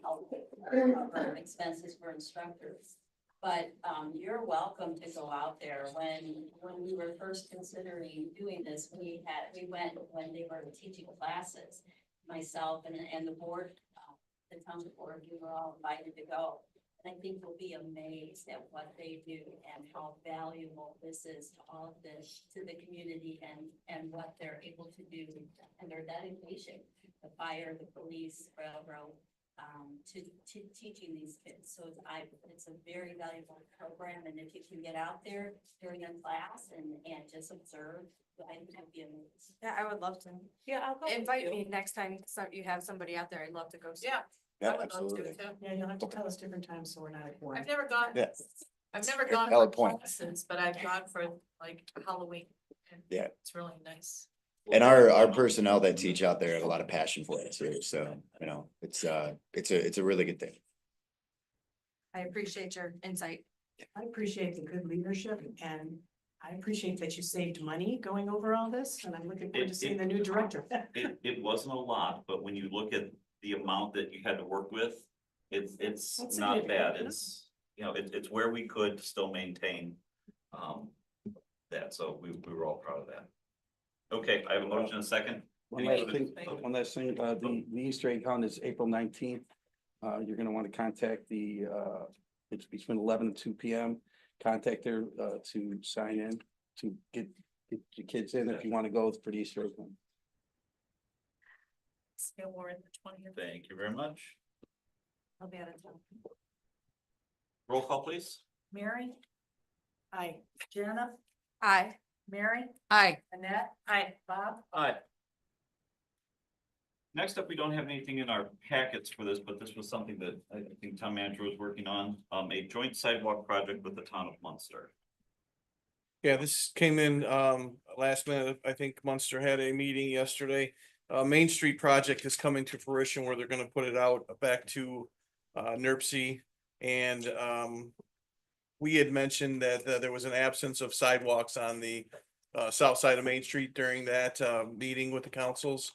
help cover expenses for instructors. But you're welcome to go out there. When we were first considering doing this, we went when they were teaching classes. Myself and the board, the township board, you were all invited to go. And I think you'll be amazed at what they do and how valuable this is to all of this, to the community and what they're able to do and their dedication, the fire, the police, railroad, to teaching these kids. So it's a very valuable program. And if you can get out there during a class and just observe, I think it'd be amazing. Yeah, I would love to. Yeah, I'll go. with Invite you. me next time you have somebody out there. I'd love to go. See. Yeah. Yeah, I would love to absolutely. too. Yeah, you'll have to tell us different times so we're not at work. I've never gone. Yeah. I've never gone for Valid point. classes, but I've gone for like Halloween. And Yeah. it's really nice. And our personnel that teach out there have a lot of passion for it too, so, you know, it's a really good thing. I appreciate your insight. I appreciate the good leadership and I appreciate that you saved money going over all this and I'm looking forward to seeing the new director. It wasn't a lot, but when you look at the amount that you had to work with, it's That's not significant, bad. yeah. It's, you know, it's where we could still maintain, that. So we were all proud of that. Okay, I have a motion and a second. One last thing, the Easter egg hunt is April 19th. You're gonna want to contact it's between 11 and 2 p.m. Contact her, to sign in, to get your kids in if you want to go for the Easter egg hunt. Scale warrant the 20th. Thank you very much. I'll be out of town. Roll call, please. Mary, Aye. Jana, Aye. Mary, Aye. Annette, Aye. Bob. Aye. Next up, we don't have anything in our packets for this, but this was something that I think town manager was working on, a joint sidewalk project with the town of Munster. Yeah, this came in last minute. I think Munster had a meeting yesterday. Main Street project is coming to fruition where they're gonna put it out back to NERC. And we had mentioned that there was an absence of sidewalks on the south side of Main Street during that meeting with the councils.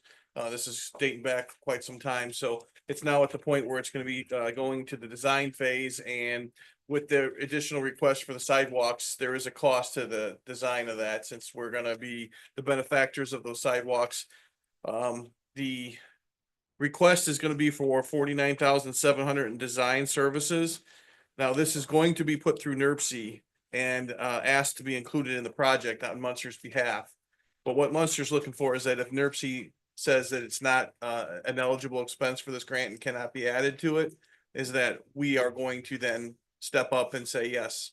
This is dating back quite some time, so it's now at the point where it's gonna be going to the design phase, and with the additional request for the sidewalks, there is a cost to the design of that, since we're gonna be the benefactors of those sidewalks. The request is gonna be for 49,700 in design services. Now, this is going to be put through NERC and asked to be included in the project on Munster's behalf. But what Munster's looking for is that if NERC says that it's not an eligible expense for this grant and cannot be added to it, is that we are going to then step up and say yes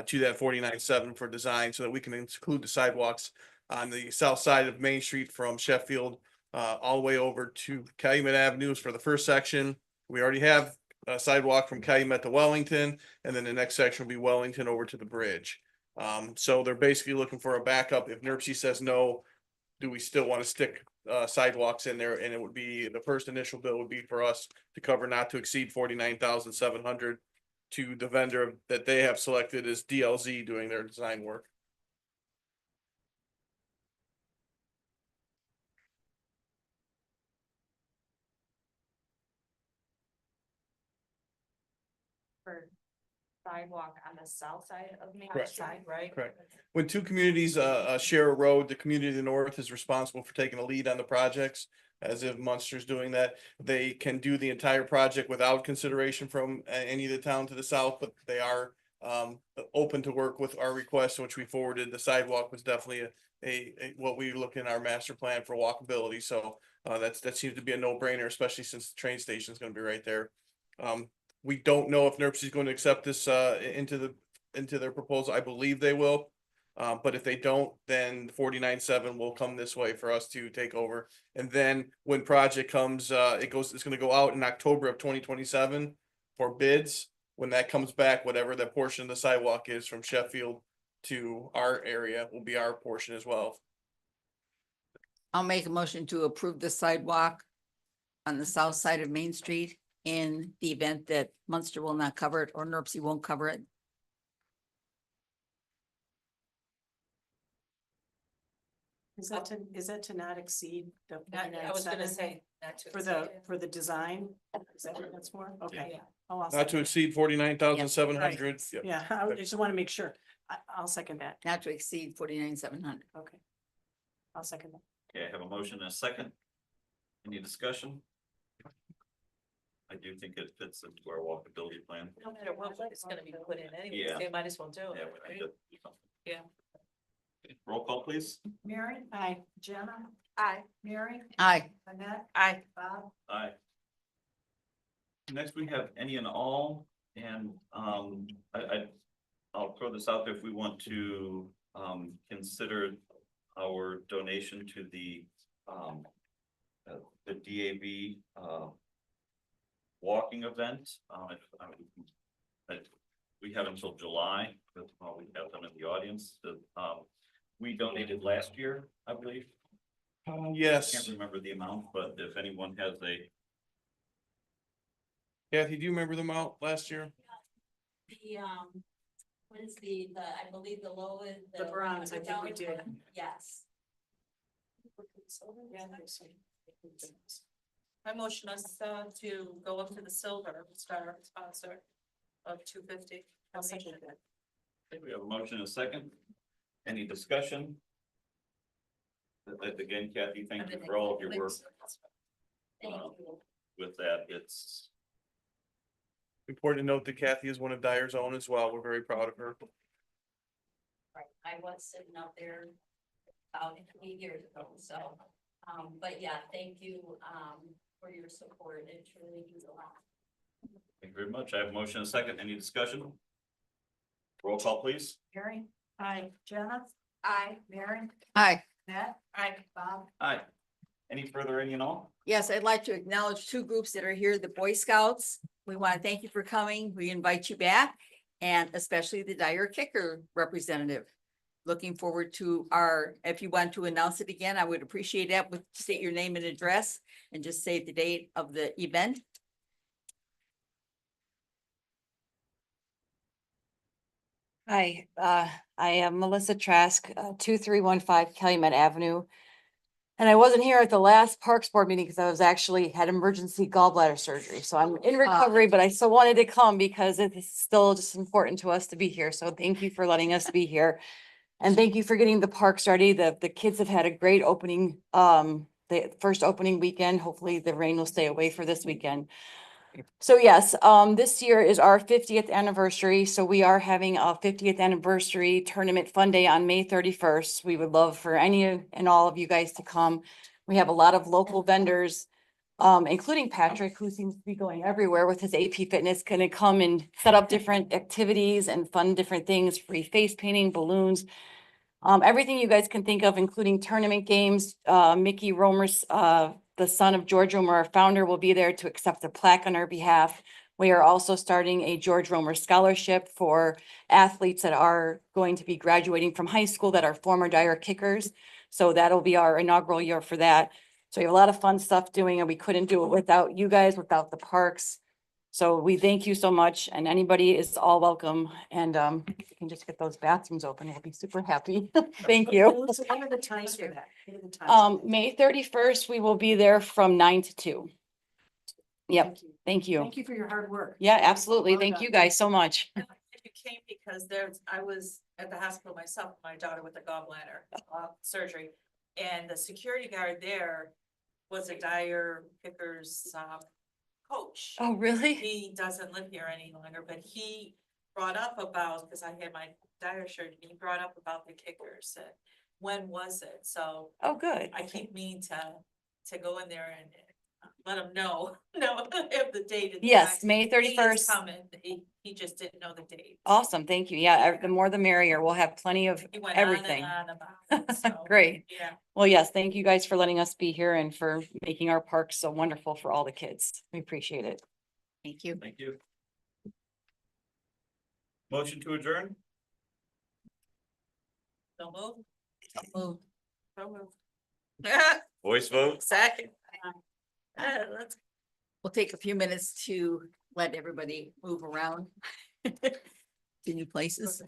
to that 49.7 for design, so that we can include the sidewalks on the south side of Main Street from Sheffield all the way over to Calumet Avenues for the first section. We already have a sidewalk from Calumet to Wellington, and then the next section will be Wellington over to the bridge. So they're basically looking for a backup. If NERC says no, do we still want to stick sidewalks in there? And it would be, the first initial bill would be for us to cover not to exceed 49,700 to the vendor that they have selected as DLZ doing their design work. For sidewalk on the south side of Main Correct. Street. Right? Correct. When two communities share a road, the community to the north is responsible for taking the lead on the projects. As if Munster's doing that, they can do the entire project without consideration from any of the town to the south, but they are open to work with our request, which we forwarded. The sidewalk was definitely a what we look in our master plan for walkability. So that seems to be a no-brainer, especially since the train station is going to be right there. We don't know if NERC is going to accept this into their proposal. I believe they will. But if they don't, then 49.7 will come this way for us to take over. And then when project comes, it's gonna go out in October of 2027 for bids. When that comes back, whatever that portion of the sidewalk is from Sheffield to our area will be our portion as well. I'll make a motion to approve the sidewalk on the south side of Main Street in the event that Munster will not cover it or NERC won't cover it. Is that to not exceed the I was gonna 49.7 say not to. for exceed it. for the design? Is that what that's for? Okay. Yeah. Oh, I'll Not second to that. exceed 49,700. Right. Yeah, I just want to make sure. I'll second that. Not to exceed 49,700. Okay. I'll second that. Okay, I have a motion and a second. Any discussion? I do think it fits into our walkability plan. No matter what, it's gonna be put in anyways, Yeah. they might as well do Yeah, it, we right? need to do something. Yeah. Okay, roll call, please. Mary, Aye. Jana, Aye. Mary, Aye. Annette, Aye. Bob. Aye. Next, we have any and all, and I'll throw this out there if we want to consider our donation to the DAB walking event. We have until July, but we have them in the audience that we donated last year, I believe. Can't Yes. remember the amount, but if anyone has a, Kathy, do you remember the amount last year? The, what is I believe the low is. The bronze, I think we did. Yes. I motion us, to go up to the silver star sponsor of 250. I'll second that. I think we have a motion and a second. Any discussion? Again, Kathy, thank you for all of your work. Thank Uh, you. With that, it's, Important to note that Kathy is one of Dyer's own as well. We're very proud of her. Right, I was sitting up there about 8 years ago, so, but yeah, thank you, for your support, it truly means a lot. thank you very much. I have a motion and a second. Any discussion? Roll call, please. Mary? Aye. Jenna? Aye. Mary? Hi. Matt? Aye. Bob? Aye. Any further any and all? Yes, I'd like to acknowledge two groups that are here, the Boy Scouts. We want to thank you for coming. We invite you back, and especially the Dyer Kicker representative. Looking forward to if you want to announce it again, I would appreciate that. With state your name and address and just say the date of the event. Hi, I am Melissa Trask, 2315 Calumet Avenue. And I wasn't here at the last Parks Board meeting because I was actually had emergency gallbladder surgery. So I'm in recovery, but I still wanted to come because it is still just important to us to be here. So thank you for letting us be here. And thank you for getting the parks ready. The kids have had a great opening, the first opening weekend. Hopefully the rain will stay away for this weekend. So yes, this year is our 50th anniversary. So we are having a 50th anniversary tournament fun day on May 31st. We would love for any and all of you guys to come. We have a lot of local vendors, including Patrick, who seems to be going everywhere with his AP Fitness, gonna come and set up different activities and fun different things, free face painting, balloons. Everything you guys can think of, including tournament games. Mickey Romer's, the son of George Romer, our founder, will be there to accept a plaque on our behalf. We are also starting a George Romer scholarship for athletes that are going to be graduating from high school that are former Dyer kickers. So that'll be our inaugural year for that. So we have a lot of fun stuff doing, and we couldn't do it without you guys, without the parks. So we thank you so much, and anybody is all welcome. And if you can just get those bathrooms open, we'll be super happy. Thank you. So what are the times for that? What are the times? May 31st, we will be there from 9 to 2. Yep, Thank you. thank you. Thank you for your hard work. Yeah, absolutely. Well Thank done. you guys so much. You came because I was at the hospital myself, my daughter with a gallbladder surgery. And the security guard there was a Dyer Kickers coach. Oh, really? He doesn't live here any longer, but he brought up about, because I had my Dyer shirt, and he brought up about the kickers. And when was it? So Oh, good. I keep meaning to go in there and let him know if the date. and Yes, time. May He is 31st. coming. He just didn't know the date. Awesome. Thank you. Yeah, the more the merrier. We'll have plenty of He went everything. on and on about it, so, Great. yeah. Well, yes, thank you guys for letting us be here and for making our park so wonderful for all the kids. We appreciate it. Thank you. Thank you. Motion to adjourn? Don't move. Move. Don't move. Voice vote? Second. Let's We'll take a few minutes to let everybody move around to new places.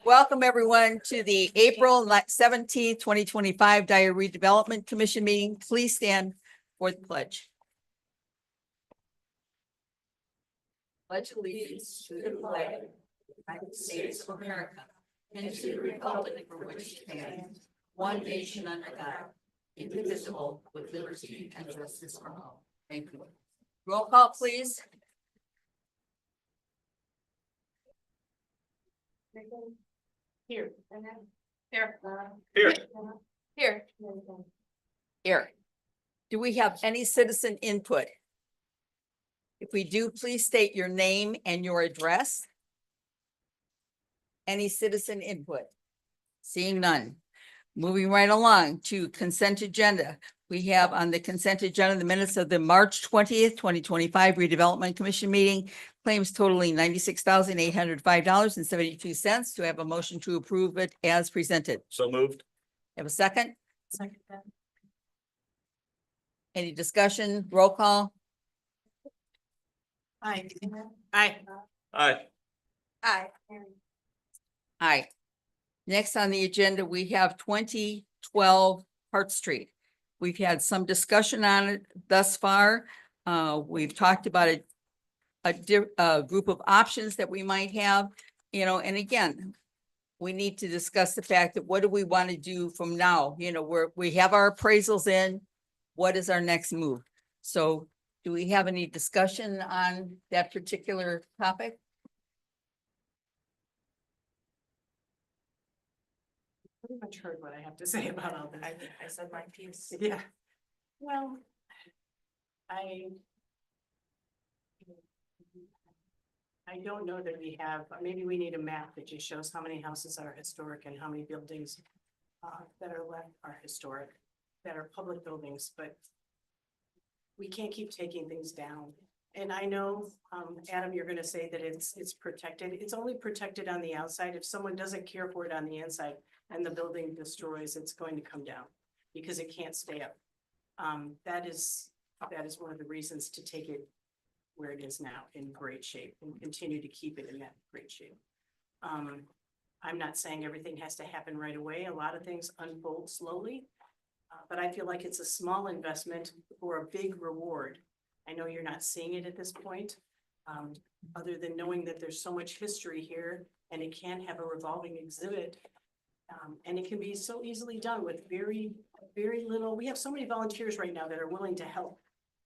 Welcome, everyone, to the April 17th, 2025 Dyer Redevelopment Commission meeting. Please stand for the pledge. Pledge allegiance to the flag of the United States of America and to the republic for which it stands, one nation under God, indivisible, with liberty and justice for all. Thank you. Roll call, please. Here. Here. Here. Here. Here. Do we have any citizen input? If we do, please state your name and your address. Any citizen input? Seeing none. Moving right along to consent agenda. We have on the consent agenda the minutes of the March 20th, 2025 redevelopment commission meeting. Claims totaling $96,805.72. Do I have a motion to approve it as presented? So moved. Have a second? Second that. Any discussion? Roll call? Aye. Aye. Aye. Aye. Aye. Next on the agenda, we have 2012 Hart Street. We've had some discussion on it thus far. We've talked about a group of options that we might have, and again, we need to discuss the fact that what do we want to do from now? We have our appraisals in. What is our next move? So do we have any discussion on that particular topic? Pretty much heard what I have to say about all this. I think I said my piece. Yeah. Well, I don't know that we have, maybe we need a map that just shows how many houses are historic and how many buildings that are left are historic, that are public buildings, but we can't keep taking things down. And I know, Adam, you're gonna say that it's protected. It's only protected on the outside. If someone doesn't care for it on the inside and the building destroys, it's going to come down because it can't stay up. That is one of the reasons to take it where it is now in great shape and continue to keep it in that great shape. I'm not saying everything has to happen right away. A lot of things unfold slowly, but I feel like it's a small investment for a big reward. I know you're not seeing it at this point, other than knowing that there's so much history here and it can have a revolving exhibit. And it can be so easily done with very, very little. We have so many volunteers right now that are willing to help.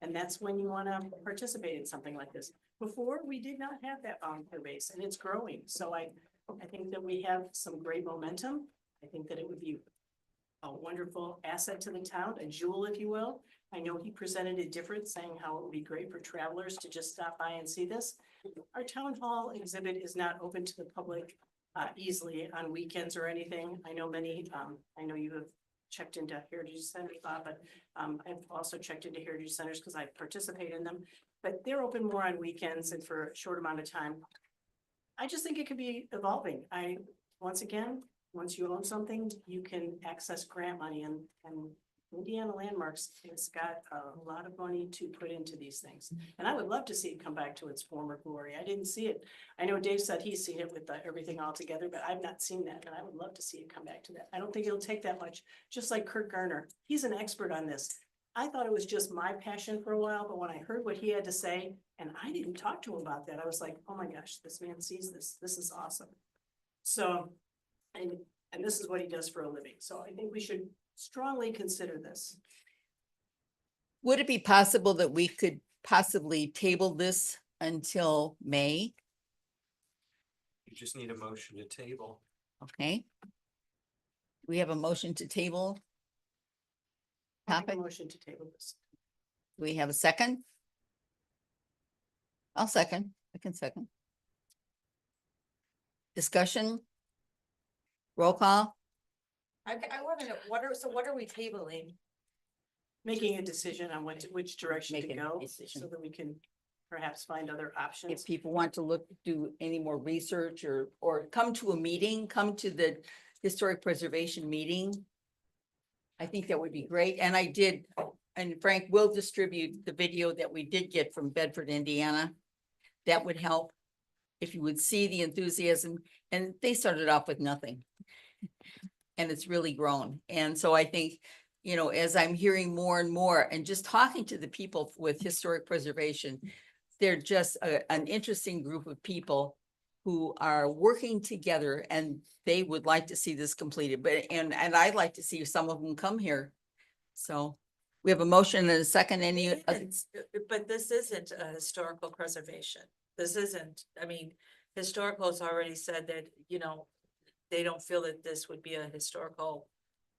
And that's when you want to participate in something like this. Before, we did not have that volunteer base and it's growing. So I think that we have some great momentum. I think that it would be a wonderful asset to the town, a jewel, if you will. I know he presented it different, saying how it would be great for travelers to just stop by and see this. Our town hall exhibit is not open to the public easily on weekends or anything. I know I know you have checked into Heritage Centers, Bob, but I've also checked into Heritage Centers because I participate in them, but they're open more on weekends and for a short amount of time. I just think it could be evolving. Once you own something, you can access grant money and Indiana Landmarks has got a lot of money to put into these things. And I would love to see it come back to its former glory. I didn't see it. I know Dave said he's seen it with everything all together, but I've not seen that. And I would love to see it come back to that. I don't think it'll take that much, just like Kurt Garner. He's an expert on this. I thought it was just my passion for a while, but when I heard what he had to say, and I didn't talk to him about that, I was like, oh my gosh, this man sees this. This is awesome. So, and this is what he does for a living. So I think we should strongly consider this. Would it be possible that we could possibly table this until May? You just need a motion to table. Okay. We have a motion to table. I make a Topic. motion to table this. Do we have a second? I'll second. I can second. Discussion? Roll call? I want to know, what are we tabling? Making a decision on which direction to Making a go, decision. so that we can perhaps find other options. If people want to do any more research or come to a meeting, come to the historic preservation meeting. I think that would be great. And and Frank will distribute the video that we did get from Bedford, Indiana. That would help. if you would see the enthusiasm, and they started off with nothing. And it's really grown. And so I think, you know, as I'm hearing more and more and just talking to the people with historic preservation, they're just an interesting group of people who are working together, and they would like to see this completed, but, and I'd like to see some of them come here. So we have a motion and a second, But this isn't a historical preservation. This isn't, I mean, historical's already said that, you know, they don't feel that this would be a historical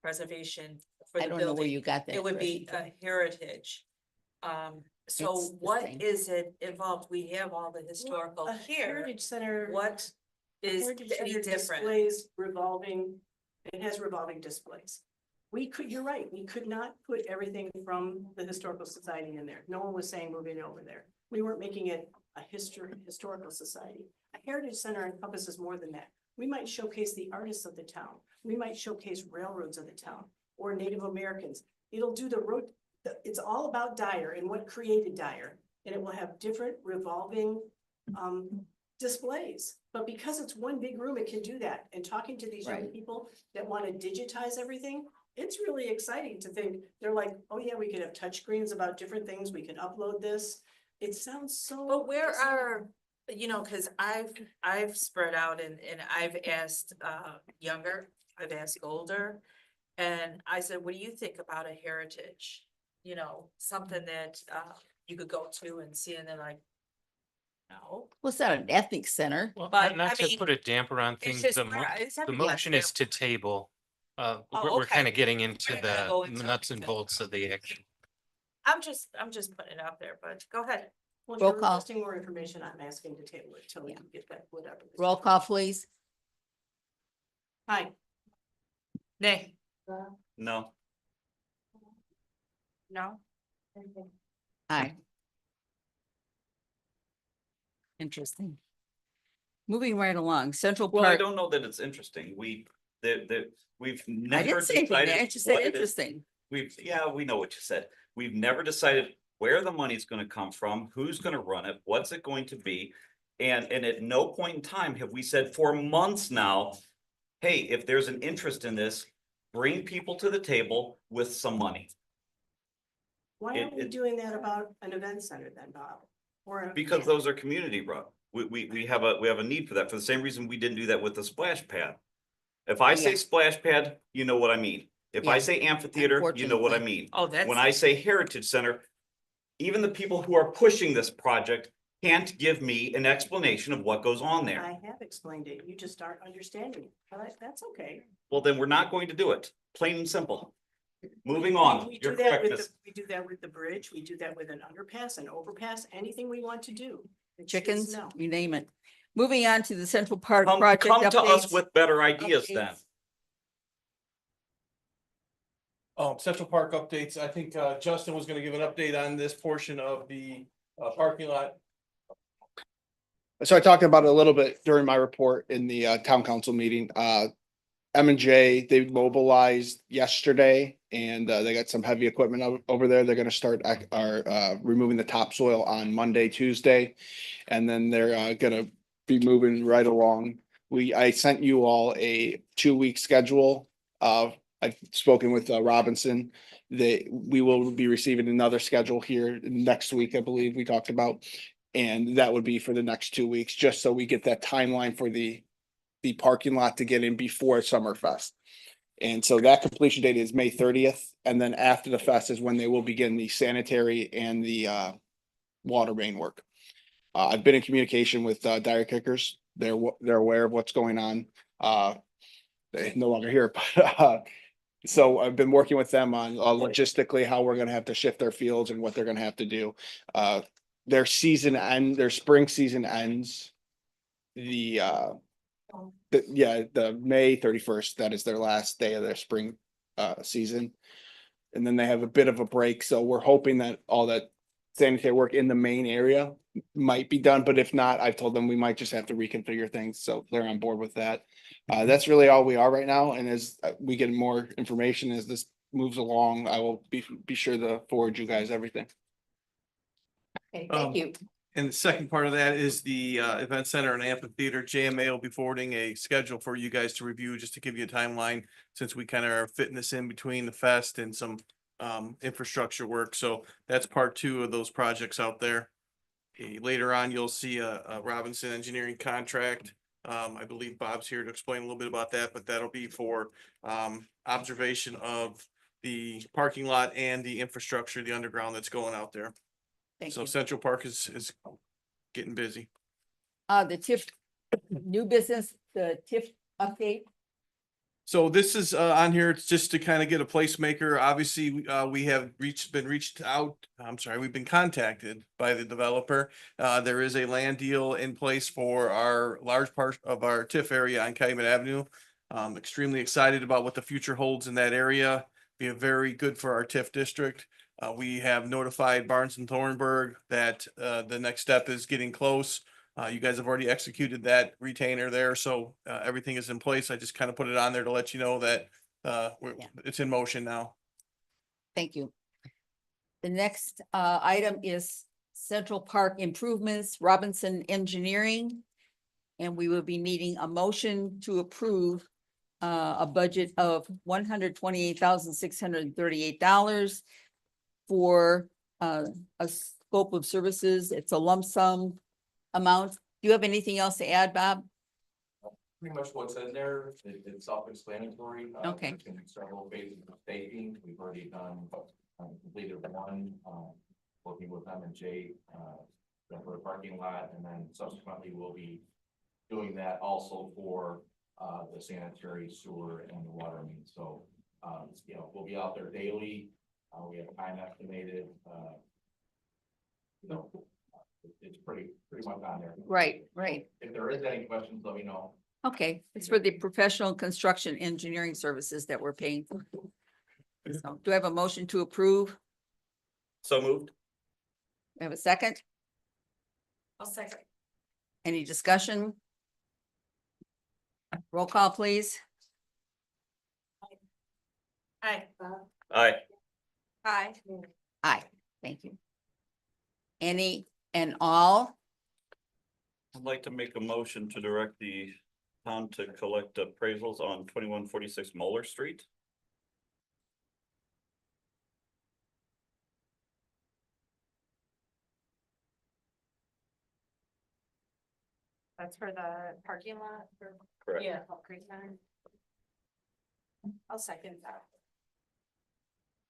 preservation for I the don't know where building. you got that. It would be impression a heritage. So It's the what same. is it involved? We have all the historical A here. Heritage Center. What a is Heritage any Center different? Displays revolving, it has revolving displays. We could, you're right, we could not put everything from the Historical Society in there. No one was saying moving it over there. We weren't making it a historical society. A Heritage Center encompasses more than that. We might showcase the artists of the town. We might showcase railroads of the town or Native Americans. It'll do the road, it's all about Dyer and what created Dyer. And it will have different revolving displays. But because it's one big room, it can do that. And talking to these young Right. people that want to digitize everything, it's really exciting to think, they're like, oh yeah, we could have touchscreens about different things. We can upload this. It sounds so. But where are, you know, cause I've spread out and I've asked younger, I've asked older. And I said, what do you think about a heritage? You know, something that you could go to and see, and they're like, no. Well, it's not an ethnic center. Well, But, not I to mean, put a damper on it's things, just the where- it's the every motion is to table. We're kind okay. of getting into We're gonna go into the nuts and it. bolts of the action. I'm just putting it out there, but go ahead. Well, if Roll you're call. requesting more information, I'm asking to table it till we can get that, whatever. Roll call, please. Hi. Nay. No. No. Aye. Interesting. Moving right along, Central Well, I Park. don't know that it's interesting. We've I never didn't say anything. decided I just said what it is. interesting. Yeah, we know what you said. We've never decided where the money's gonna come from, who's gonna run it, what's it going to be. And at no point in time have we said for months now, hey, if there's an interest in this, bring people to the table with some money. Why aren't we doing that about an event center then, Bob? Or Because those are community run. We have a need for that, for the same reason we didn't do that with the splash pad. If I say Yeah. splash pad, you know what I mean. If I Yeah. say amphitheater, you know what I Unfortunately. mean. Oh, that's. When I say heritage center, even the people who are pushing this project can't give me an explanation of what goes on there. I have explained it. You just aren't understanding. But that's okay. Well, then we're not going to do it. Plain and simple. Moving on. We You're do that correct, with Miss. we do that with the bridge. We do that with an underpass, an overpass, anything we want to do. It's Chickens, no. you name it. Moving on to the Central Park Come project to us updates. with better ideas then. Central Park updates. I think Justin was gonna give an update on this portion of the parking lot. So I talked about it a little bit during my report in the town council meeting. M&J, they mobilized yesterday and they got some heavy equipment over there. They're gonna start removing the topsoil on Monday, Tuesday. And then they're gonna be moving right along. I sent you all a 2-week schedule. I've spoken with Robinson. We will be receiving another schedule here next week, I believe we talked about. And that would be for the next 2 weeks, just so we get that timeline for the parking lot to get in before Summerfest. And so that completion date is May 30th. And then after the fest is when they will begin the sanitary and the water main work. I've been in communication with Dyer Kickers. They're aware of what's going on. They're no longer here, but so I've been working with them on logistically how we're gonna have to shift their fields and what they're gonna have to do. Their spring season ends the May 31st. That is their last day of their spring season. And then they have a bit of a break. So we're hoping that all that sanitary work in the main area might be done, but if not, I've told them we might just have to reconfigure things, so they're on board with that. That's really all we are right now, and as we get more information as this moves along, I will be sure to forward you guys everything. Okay, thank you. And the second part of that is the event center and amphitheater. JMA will be forwarding a schedule for you guys to review, just to give you a timeline, since we kind of are fitting this in between the fest and some infrastructure work. So that's part two of those projects out there. Later on, you'll see a Robinson Engineering contract. I believe Bob's here to explain a little bit about that, but that'll be for observation of the parking lot and the infrastructure, the underground that's going out there. Thank So you. Central Park is getting busy. The TIF, new business, the TIF update. So this is on here, it's just to kind of get a placemaker. Obviously, we have been reached out, we've been contacted by the developer. There is a land deal in place for our large part of our TIF area on Calumet Avenue. Extremely excited about what the future holds in that area. Be very good for our TIF district. We have notified Barnes and Thornburg that the next step is getting close. You guys have already executed that retainer there, so everything is in place. I just kind of put it on there to let you know that it's in motion now. Thank you. The next item is Central Park improvements, Robinson Engineering. And we will be needing a motion to approve a budget of $128,638 for a scope of services. It's a lump sum amount. Do you have anything else to add, Bob? Pretty much what's in there, it's self-explanatory. Okay. There's been several phases of staking, we've already done, completed one, working with them and Jay, for the parking lot, and then subsequently we'll be doing that also for, the sanitary sewer and the water main, so, you know, we'll be out there daily, we have time estimated, you know, it's pretty much on there. Right. If there is any questions, let me know. Okay, it's for the professional construction engineering services that we're paying for. So, do I have a motion to approve? So moved. We have a second? I'll second. Any discussion? Roll call, please. Aye. Aye. Hi. Aye, thank you. Any and all? I'd like to make a motion to direct the town to collect appraisals on 2146 Moeller Street. That's for the parking lot for. Correct. Yeah. Creek Center. I'll second that.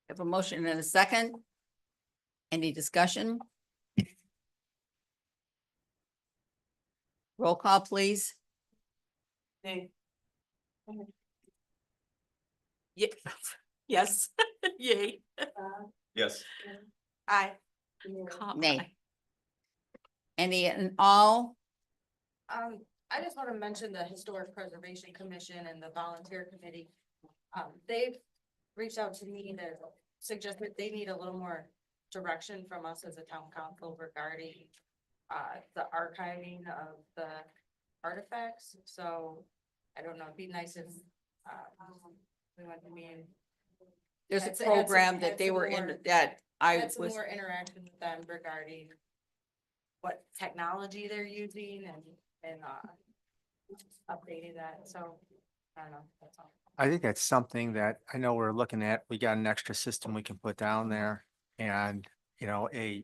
Have a motion and a second. Any discussion? Roll call, please. Nay. Yeah, yes, yay. Yes. Aye. Nay. Any and all? I just want to mention the Historic Preservation Commission and the Volunteer Committee. They've reached out to me to suggest that they need a little more direction from us as a town council regarding the archiving of the artifacts. So I don't know, it'd be nice if we went to meet. There's a Had some- program had that they some were in, more- that I Had some was, more interaction with them regarding what technology they're using and updating that, so, I don't know, that's all. I think that's something that I know we're looking at. We got an extra system we can put down there and, you know, a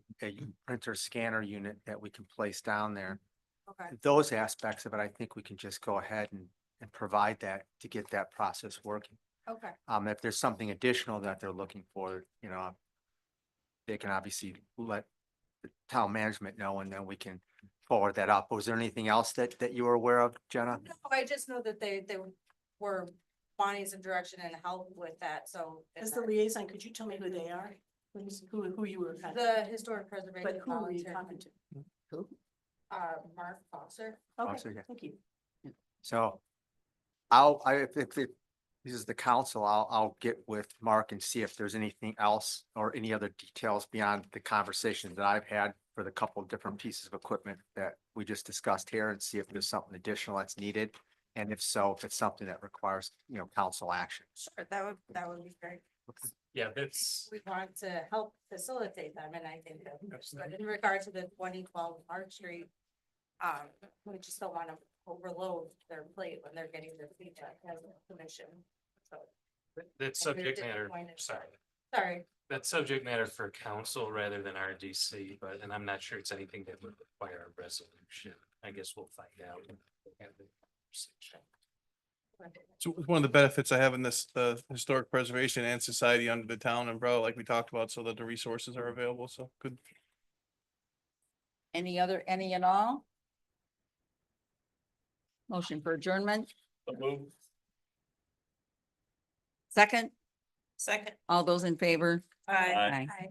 printer scanner unit that we can place down there. Okay, Those aspects of it, I think we can just go ahead and provide that to get that process working. okay, If there's something additional that they're looking for, you know, they can obviously let the town management know and then we can forward that up. Was there anything else that you were aware of, Jenna? no, I just know that they were wanting some direction and help with that, so. As the liaison, could you tell me who they are? Who you were? The Historic Preservation But who were you Volunteer, talking to? Who? Mark Foster. Okay, yeah. thank you. So if this is the council, I'll get with Mark and see if there's anything else or any other details beyond the conversation that I've had for the couple of different pieces of equipment that we just discussed here and see if there's something additional that's needed. And if so, if it's something that requires, you know, council action. Sure, that would be great. Yeah, that's, we want to help facilitate them, and I think that, but in regard to the 2012 Arch Street, we just don't want to overload their plate when they're getting their feedback as a commission, so. that's and we're subject matter, disappointed. sorry. Sorry, That's subject matter for council rather than RDC, but, and I'm not sure it's anything that would require a resolution. I guess we'll find out. So one of the benefits I have in this, the historic preservation and society under the town umbrella, like we talked about, so that the resources are available. So good. Any and all? Motion for adjournment, second, Second. all those in favor? Aye. Aye.